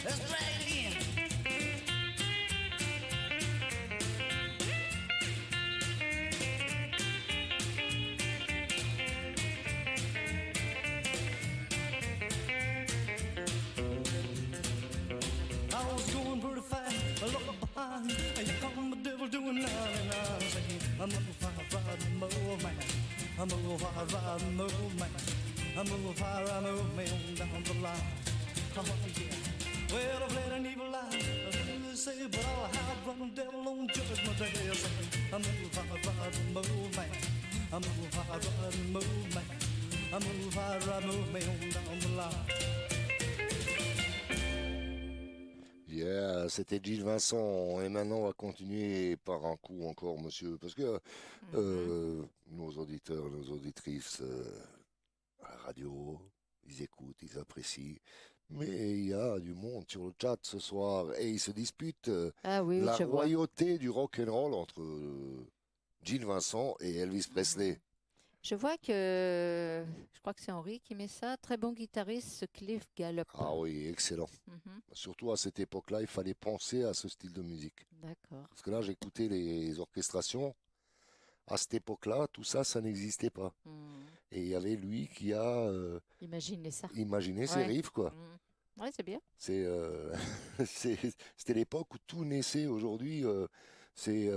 Let's try it again. I was going pretty fast, I looked behind. Here come the devil doing 99. Saying, I'm gonna ride the moonlight. I'm gonna ride the moonlight. I'm gonna ride the moonlight down the line. Oh yeah. Well, I've let an evil lie. They say, but I'll hide from the devil on judgment day. Saying, I'm gonna ride the moonlight. I'm gonna ride the moonlight. I'm gonna ride the moonlight down the line. Yeah, c'était Gilles Vincent. Et maintenant, on va continuer par un coup encore, monsieur. Parce que nos auditeurs, nos auditrices à la radio, ils écoutent, ils apprécient. Mais il y a du monde sur le chat ce soir. Et ils se disputent Ah oui, la je vois. royauté du rock'n'roll entre Gilles Vincent et Elvis Presley. Je vois que, je crois que c'est Henri qui met ça. Très bon guitariste, ce Cliff Gallup. Ah oui, excellent. Mhm, Surtout à cette époque-là, il fallait penser à ce style de musique. d'accord. Parce que là, j'écoutais les orchestrations. À cette époque-là, tout ça, ça n'existait pas. Mhm. Et il y avait lui qui a Imaginez ça. imaginé ses Ouais. riffs, quoi. Mhm. Ouais, c'est bien. C'est, c'était l'époque où tout naissait. Aujourd'hui, c'est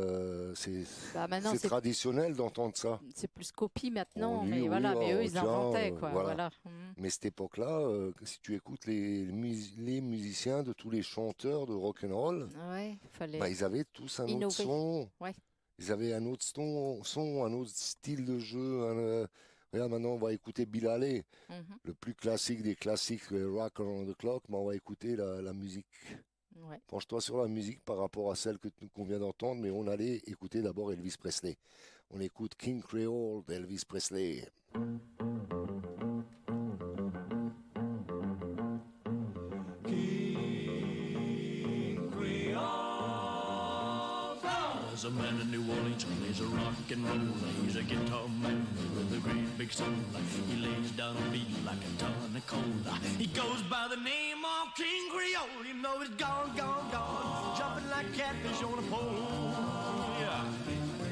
Bah, maintenant, c'est c'est traditionnel d'entendre ça. plus copie maintenant, Oui, mais oui, voilà. Mais oh, eux, ils tiens, inventaient, quoi. voilà. Voilà. Mhm. Mais cette époque-là, si tu écoutes les musiciens de tous les chanteurs de rock and roll, Ouais, fallait bah, ils avaient tous un autre innover. son. Ouais. Ils avaient un autre son, un autre style de jeu. Regarde, maintenant, on va écouter Bill Haley, Mhm. le plus classique des classiques, Rock Around the Clock, mais on va écouter la musique. Ouais. Penche-toi sur la musique par rapport à celle qu'on vient d'entendre, mais on allait écouter d'abord Elvis Presley. On écoute King Creole d'Elvis Presley. There's a man in New Orleans who plays a rock and roll. He's a guitar man with a great big soul. He lays down a beat like a ton of coal. He goes by the name of King Creole. You know he's gone, gone, gone, jumping like catfish on a pole. Yeah,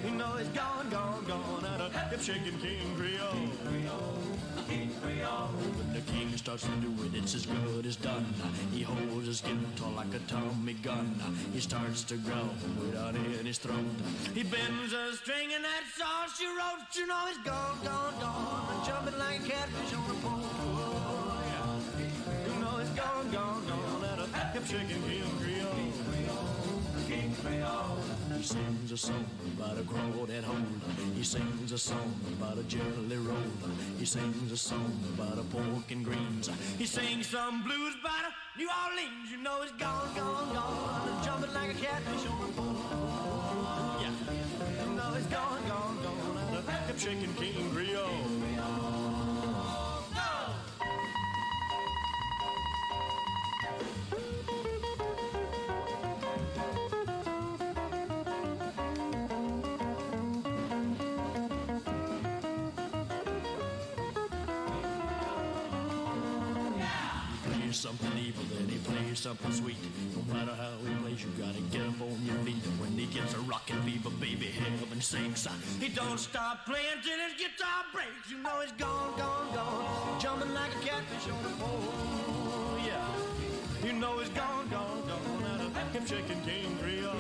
you know he's gone, gone, gone, out of hip shaking King Creole. When the king starts to do it, it's as good as done. He holds his guitar like a Tommy gun. He starts to growl without any throat. He bends a string and that's all she wrote. You know he's gone, gone, gone, jumping like a catfish on a pole. Yeah. You know he's gone, gone, gone, at a hip shaking King Creole. King Creole. He sings a song about a crawdad hole. He sings a song about a jelly roll. He sings a song about a pork and greens. He sings some blues about a New Orleans. You know he's gone, gone, gone, jumping like a catfish on a pole. Yeah, you know he's gone, gone, gone, at a hip shaking King Creole. Something evil, then he plays something sweet. No matter how he plays, you gotta get up on your feet. And when he gets a rockin' fever, baby, heaven sinks. He don't stop playing till his guitar breaks. You know he's gone, gone, gone, jumping like a catfish on a pole. Yeah, you know he's gone, gone, gone, out of hip shaking King Creole.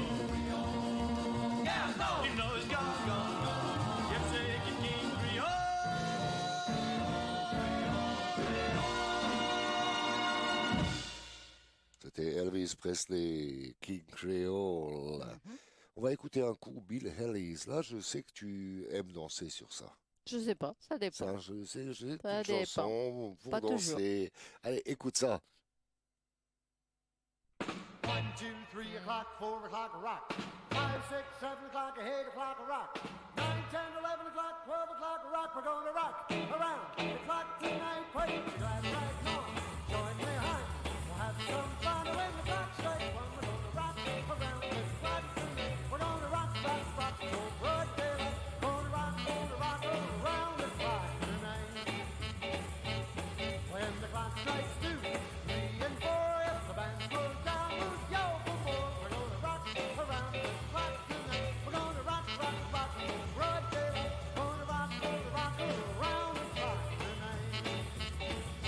Yeah, no, you know he's gone, gone, gone, hip shaking King Creole. C'était Elvis Presley, King Creole. On va écouter un coup Bill Haley. Là, je sais que tu aimes danser sur ça. Je sais pas, ça dépend. Ça, je sais, j'ai Ça une chanson pour Pas toujours. danser. Allez, écoute ça. 1, 2, 3 o'clock, 4 o'clock, rock. 5, 6, 7 o'clock, 8 o'clock, rock. 9, 10, 11 o'clock, 12 o'clock, rock. We're gonna rock around the clock tonight. Put your glad right now. Join me, honey. We'll have some fun when the clock strikes one. We're gonna rock around the clock tonight. We're gonna rock, rock, rock till broad daylight. Gonna rock around the clock tonight. When the clock strikes 2, 3, and 4, if the band slows down, we'll yell for more. We're gonna rock around the clock tonight. We're gonna rock, rock, rock till broad daylight. Gonna rock around the clock tonight.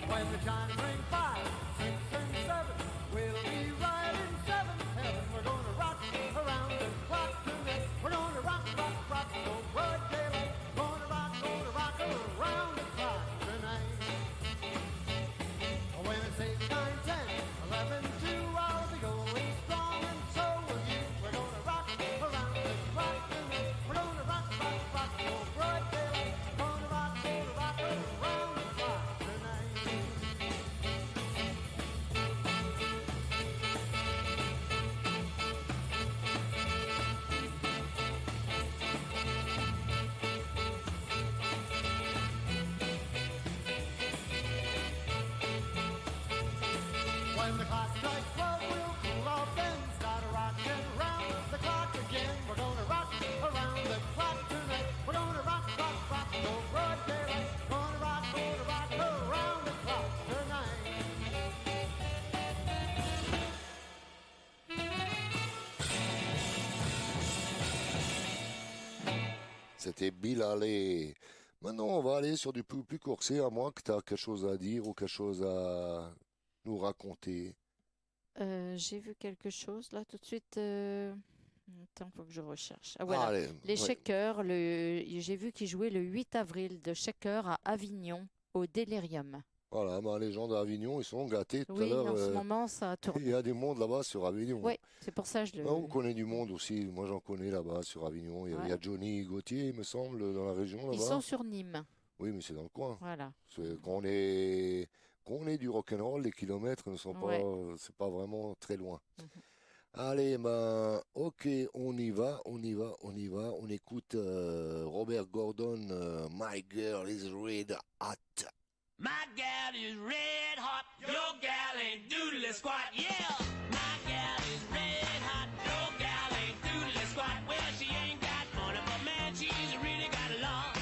When the chimes ring 5, 6, and 7, we'll be right in 7th heaven. We're gonna rock around the clock tonight. We're gonna rock, rock, rock till broad daylight. Gonna rock around the clock tonight. When it's 8, 9, 10, 11, 2, I'll be going strong, and so will you. We're gonna rock around the clock tonight. We're gonna rock, rock, rock till broad daylight. Gonna rock around the clock tonight. c'était Bill Haley. Maintenant, on va aller sur du plus coursé, à moins que tu as quelque chose à dire ou quelque chose à nous raconter. J'ai vu quelque chose là tout de suite. Attends, faut que je recherche. Ah voilà, Allez, les ouais. Shakers. J'ai vu qu'ils jouaient le 8 avril de Shakers à Avignon au Delirium. Voilà, bah, les gens d'Avignon, ils sont gâtés tout à Oui, l'heure. en ce moment ça Il tourne. y a du monde là-bas sur Avignon. Oui, c'est pour ça que je Ah, on le. connaît du monde aussi. Moi, j'en connais là-bas sur Avignon. Il y a Ouais. Johnny Gauthier, il me semble, dans la région Ils là-bas. sont sur Nîmes. Oui, mais c'est dans le coin. Voilà. Quand on est du rock'n'roll, les kilomètres ne sont pas, Ouais. c'est pas vraiment très loin. Mhm. Allez, ben, ok, on y va. On écoute Robert Gordon, My Girl is Red Hot. My gal is red hot, your gal ain't doodly squat, yeah. My gal is red hot, your gal ain't doodly squat. Well, she ain't got money, but man, she's really got a lot.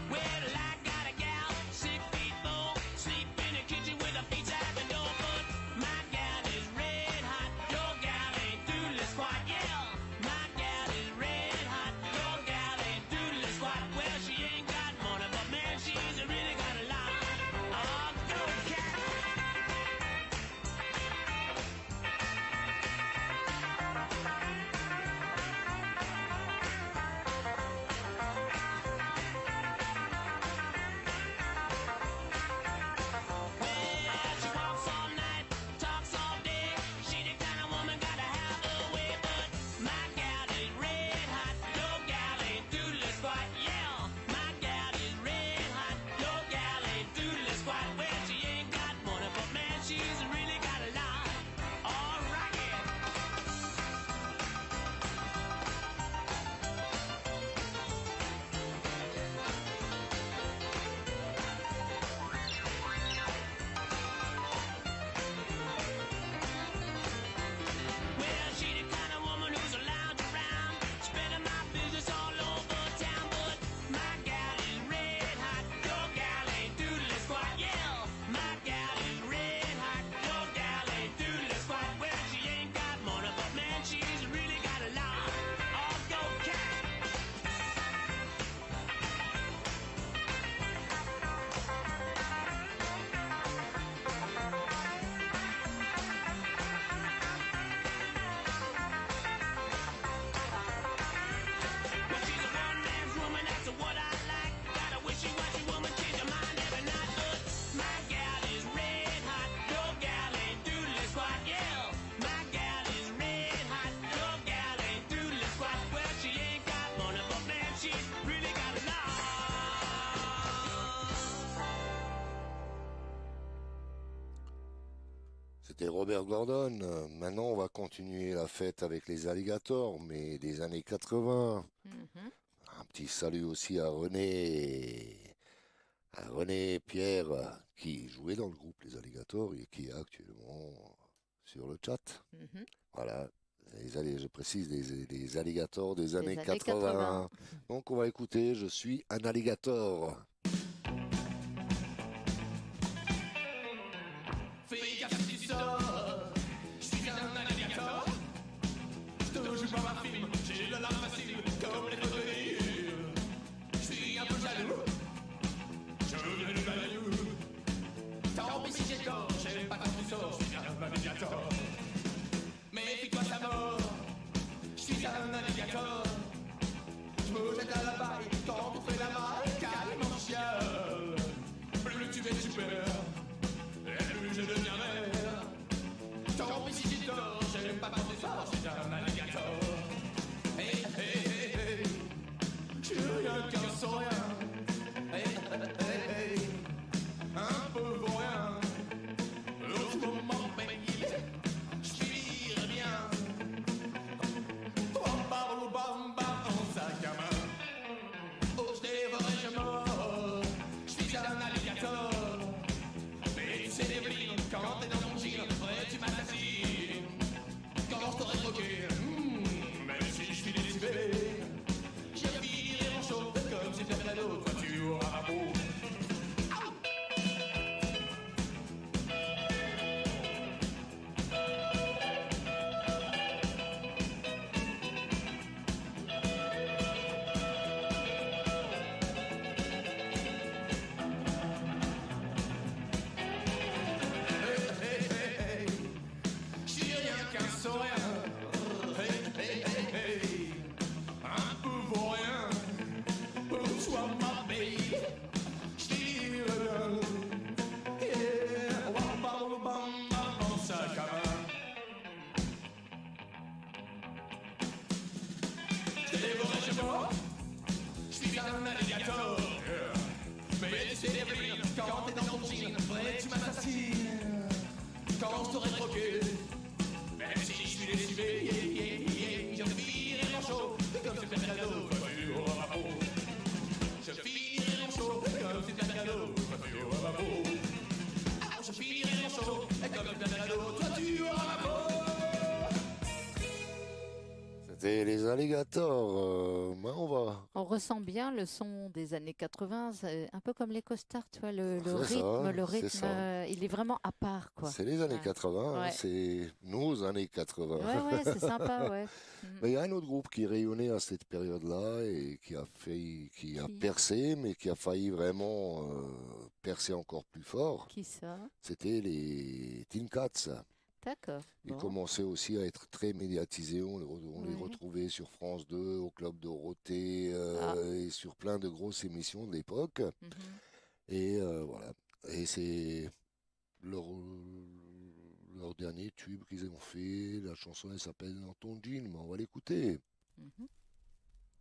Well, I got a gal, 6 feet 4, sleep in the kitchen with her feet out the door. But my gal is red hot, your gal ain't doodly squat, yeah. My gal is red hot, your gal ain't doodly squat. Well, she ain't got money, but man, she's really got a lot. Oh, go cat. Well, she walks all night, talks all day. She the kind of woman gotta have her way. But my gal is red hot, your gal ain't doodly squat. Yeah, my gal is red hot, your gal ain't doodly squat. Well, she ain't got money, but man, she's really got a lot. All right, yeah. Well, she the kind of woman who's a lounge around, spreading my business all over town. But my gal is red hot, your gal ain't doodly squat. Yeah, my gal is red hot, your gal ain't doodly squat. Well, she ain't got money, but man, she's really got a lot. Oh, go cat. Well, she's a one-man's woman, that's what I like. Got a wishy-washy woman, change her mind every night. But my gal is red hot, your gal ain't doodly squat. Yeah, my gal is red hot, your gal ain't doodly squat. Well, she ain't got money, but man, she's really got a lot. C'était Robert Gordon. Maintenant, on va continuer la fête avec les Alligators, mais des années 80. Mhm. Un petit salut aussi à René Pierre, qui jouait dans le groupe Les Alligators et qui est actuellement sur le chat. Mhm. Voilà, je précise, des Alligators des années années 80. Donc, on va écouter Je suis un alligator. Fais gaffe si tu sors, je suis un alligator. Je te joue pas un film, j'ai le larme facile comme les crocodiles. Je suis un peu jaloux, je viens du bayou. Tant pis si j'ai tort, j'aime pas quand tu sors, je suis un alligator. Méfie-toi sa mort, je suis un alligator. Je me jette à la paille quand on fait la maille, carrément chien. queue. Même si je suis lessivé, je finirai mon show comme c'est un cadeau, coiffure à ma peau. Je finirai mon show comme c'est un cadeau, coiffure à ma peau. Ah, je finirai mon show comme c'est un cadeau, coiffure à ma peau. C'était les alligators. On va. On ressent bien le son des années 80, c'est un peu comme les costards, tu vois, le C'est ça, rythme, le c'est rythme, ça. il est vraiment à part, quoi. C'est les années Ouais. 80, Ouais. c'est nos années 80. Ouais, c'est sympa, ouais. Mais il y a un autre groupe qui rayonnait à cette période-là et qui a percé, mais qui a failli vraiment percer encore plus fort. Qui ça? C'était les Tin Cats. D'accord. Ils Bon. commençaient aussi à être très médiatisés. On les Ouais. retrouvait sur France 2, au Club Dorothée, et sur plein de grosses émissions de l'époque. Mhm. Et voilà. Et c'est leur dernier tube qu'ils ont fait. La chanson, elle s'appelle Dans ton jean, mais on va l'écouter. Mhm.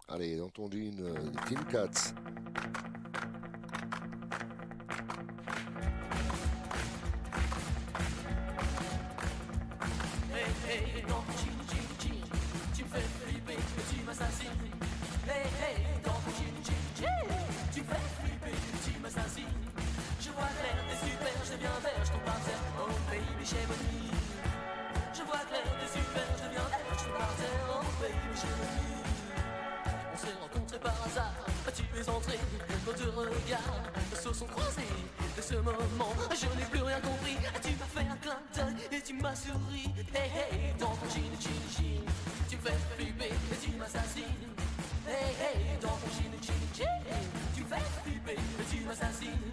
Allez, Dans ton jean, les Tin Cats. Hey, hey, dans ton jean, jean, jean, tu me fais flipper, tu m'assassines. Hey, hey, dans ton jean, jean, jean, tu me fais flipper, tu m'assassines. Je vois clair, t'es super, je deviens vert, je tombe par terre, oh baby, j'ai bonne. Je vois clair, t'es super, je deviens vert, je tombe par terre, oh baby, j'ai bonne. On s'est rencontrés par hasard, tu es entré, nos deux regards se sont croisés. De ce moment, je n'ai plus rien compris. Tu m'as fait un clin d'œil et tu m'as souri. Hey hey, dans ton jean, jean, jean, tu me fais flipper et tu m'assassines. Hey hey, dans ton jean, jean, jean, tu me fais flipper et tu m'assassines.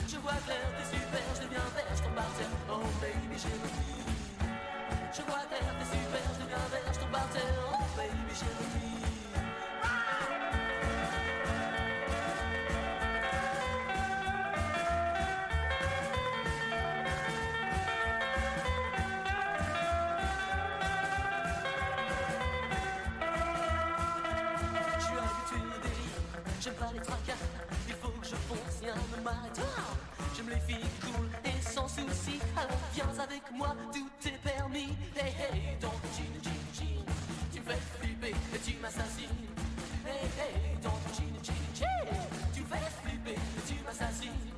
Je vois clair, t'es super, je deviens vert, je tombe par terre. Oh baby, j'ai le vie. Je vois clair, t'es super, je deviens vert, je tombe par terre. Oh baby, j'ai le vie. Je suis habitué au délire, j'aime pas les tracas, il faut que je fonce, rien ne m'arrêtera. J'aime les filles cool et sans souci, alors viens avec moi, tout est permis. Hey hey, dans ton jean, jean, jean, tu me fais flipper et tu m'assassines. Hey hey, dans ton jean, jean, jean, tu me fais flipper et tu m'assassines.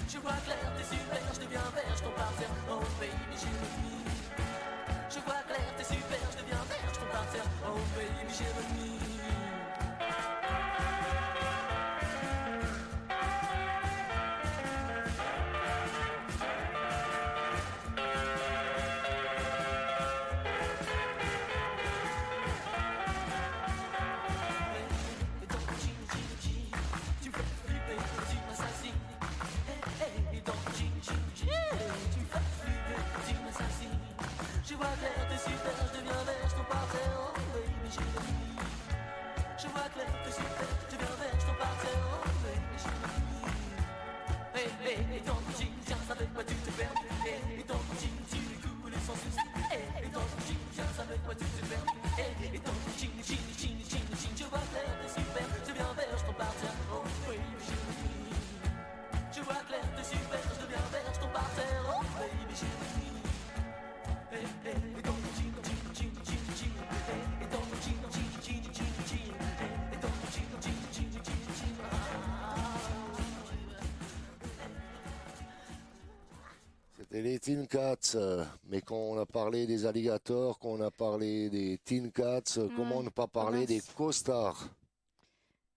Je vois clair, t'es super, je deviens vert, je tombe par terre, oh baby, j'ai le vie. Je vois clair, t'es super, je deviens vert, je tombe par terre, oh baby, j'ai le vie. Et dans ton jean, jean, jean, tu me fais flipper, tu m'assassines. Hey, hey, dans ton jean, jean, jean, tu me fais flipper, tu m'assassines. Je vois clair, t'es super, je deviens vert, je tombe par terre, oh baby, j'ai le vie. Je vois clair, t'es super, je deviens vert, je tombe par terre, oh baby, j'ai le vie. Hey, hey, hey, dans ton jean, tiens, avec moi tu te perds. Hey, hey, dans ton jean, tu es cool et sans souci. Hey, hey, dans ton jean, tiens, avec moi tu te perds. Hey, hey, dans ton jean, jean, jean, jean, jean, je vois clair, t'es super, je deviens vert, je tombe par terre, oh baby, j'ai le vie. Je vois clair, t'es super, je deviens vert, je tombe par terre, oh baby, j'ai le vie. Hey, hey, et dans ton jean, jean, jean, jean, jean. Hey, et dans ton jean, jean, jean, jean, jean. Hey, et dans ton jean, jean, jean, jean, jean. C'était les Tin Cats. Mais quand on a parlé des alligators, quand on a parlé des Tin Cats, comment ne pas parler des costards?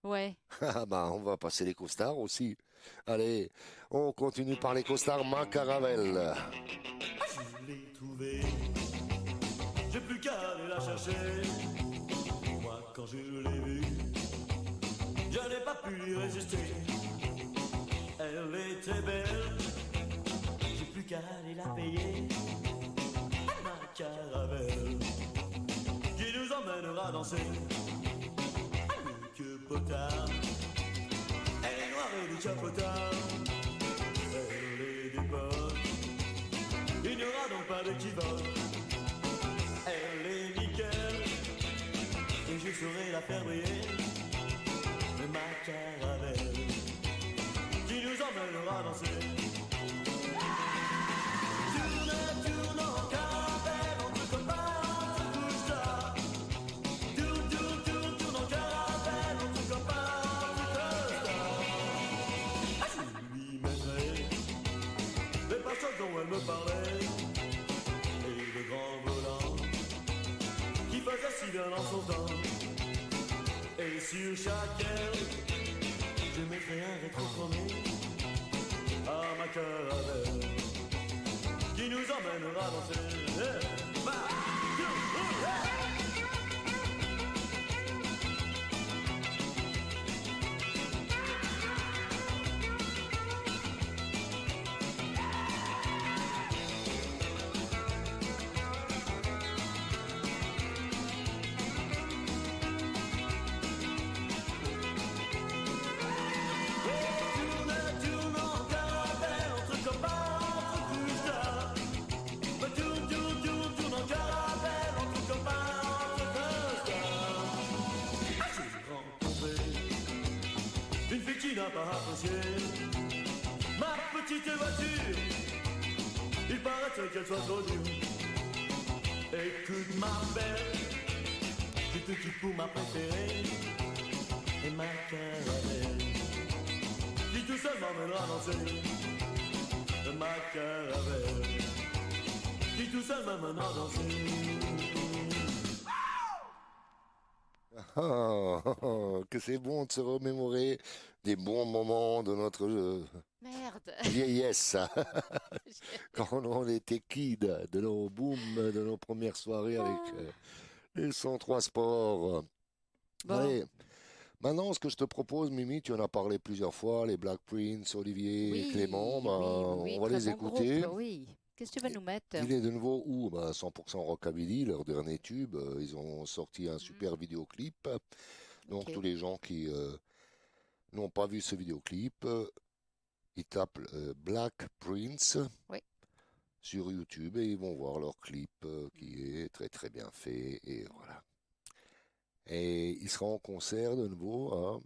Ouais. Ah bah, on va passer les costards aussi. Allez, on continue par les costards Macaravelle. Je l'ai trouvée, j'ai plus qu'à aller la chercher. Moi, quand je l'ai vue, je n'ai pas pu y résister. Elle était belle, j'ai plus qu'à aller la payer. Ma caravelle qui nous emmènera danser. Que potard, elle est noire et décapotard. Elle est d'époque, il n'y aura donc pas d'équivoque. Elle est nickel, et je saurai la faire briller. Mais ma caravelle, qui nous emmènera danser. Tourne, tourne encore, bien en son temps. Et sur chaque aile, je mettrai un rétrochromé à ma caravelle qui nous emmènera danser. N'a pas apprécié ma petite voiture. Il paraîtrait qu'elle soit trop dure. Écoute ma belle, je te quitte pour ma préférée et ma caravelle qui tout seul m'emmènera danser. Ma caravelle qui tout seul m'emmènera danser. Que c'est bon de se remémorer des bons moments de notre Merde. vieillesse. Quand on était kid, de nos booms, de nos premières soirées avec les 103 sports. Bon. Allez. Maintenant, ce que je te propose, Mimi, tu en as parlé plusieurs fois, les Black Prince, Olivier, Oui, Clément, oui, on va très les bon écouter. groupe, oui. Qu'est-ce que tu vas nous mettre? Il est de nouveau où 100% Rockabilly, leur dernier tube. Ils ont sorti un super vidéoclip. Donc Ok. tous les gens qui n'ont pas vu ce vidéoclip, ils tapent Black Prince Oui. sur YouTube et ils vont voir leur clip qui est très très bien fait. Et voilà. Et il sera en concert de nouveau à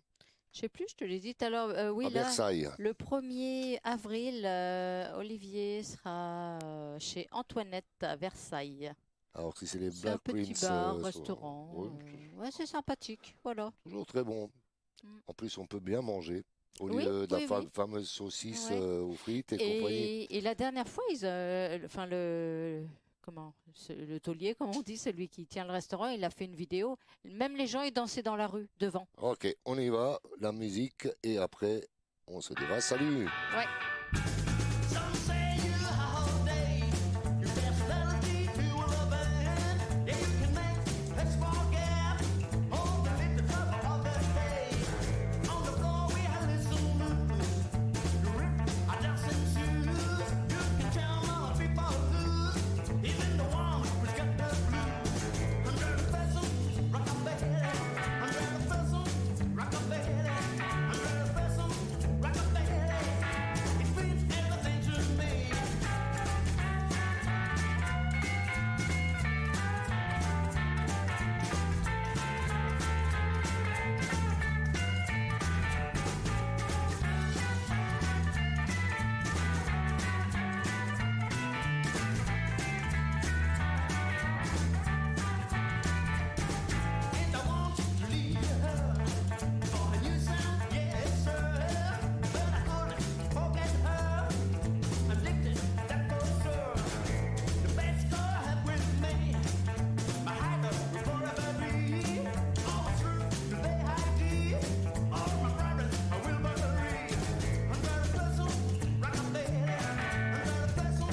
Je sais plus, je te l'ai dit tout à l'heure. Oui, à là, Versailles. le 1er avril, Olivier sera chez Antoinette à Versailles. Alors si c'est les C'est un Black petit Prince, bar, restaurant. ouais, Ouais, c'est sympathique, voilà. toujours très bon. Mm. En plus, on peut bien manger au Oui, lieu de la oui, oui. fameuse saucisse Ouais. aux frites et compagnie. Et la dernière fois, enfin le taulier, comme on dit, celui qui tient le restaurant, il a fait une vidéo. Même les gens, ils dansaient dans la rue, devant. Ok, on y va, la musique, et après, on se dira salut. Ouais. Some say you all day, your best melody to a loving. Yeah, you can make us forget all the little trouble of the day. On the floor we have little moves, you rip our dancing shoes. You can tell all the people blues, even the one who's got the blues. Under the vessel, rockabilly. Under the vessel, rockabilly. Under the vessel, rockabilly. It means everything to me. And I want to leave her for a new sound, yes sir. But I couldn't forget her. Addicted, that for sure. The best girl I had with me. My hideout will forever be. All through the day I did. All my problems I will bury. Under the vessel, rockabilly. Under the vessel,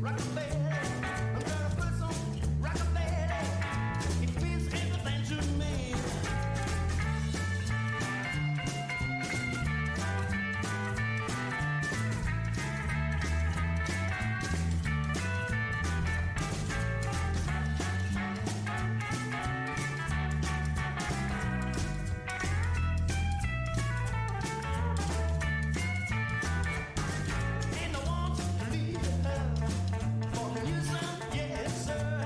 rockabilly. Under the vessel, rockabilly. It means everything to me. And I want to leave her for a new sound, yes sir.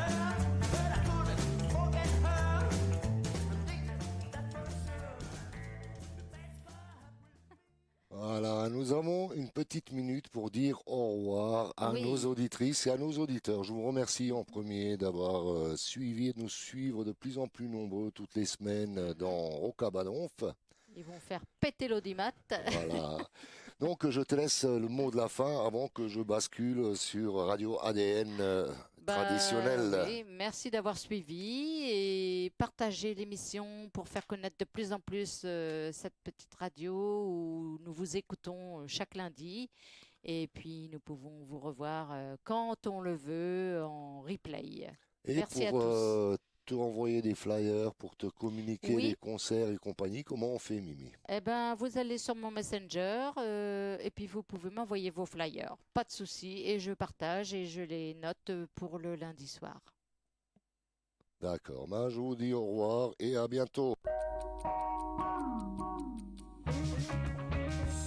But I couldn't forget her. Addicted, that for sure. Voilà, nous avons une petite minute pour dire au revoir à Oui. nos auditrices et à nos auditeurs. Je vous remercie en premier d'avoir suivi et de nous suivre de plus en plus nombreux toutes les semaines dans Rocabadonf. Ils vont faire péter l'audimat. Voilà. Donc je te laisse le mot de la fin avant que je bascule sur Radio ADN traditionnelle. Oui, merci d'avoir suivi et partagé l'émission pour faire connaître de plus en plus cette petite radio où nous vous écoutons chaque lundi. Et puis, nous pouvons vous revoir quand on le veut en replay. Et Merci à pour tous. te envoyer des flyers, pour te communiquer Oui. les concerts et compagnie, comment on fait, Mimi? Eh ben, vous allez sur mon Messenger et puis vous pouvez m'envoyer vos flyers. Pas de souci. Et je partage et je les note pour le lundi soir. D'accord, ben, je vous dis au revoir et à bientôt.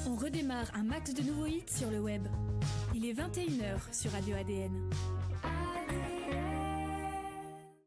On redémarre un max de nouveaux hits sur le web. Il est 21h sur Radio ADN.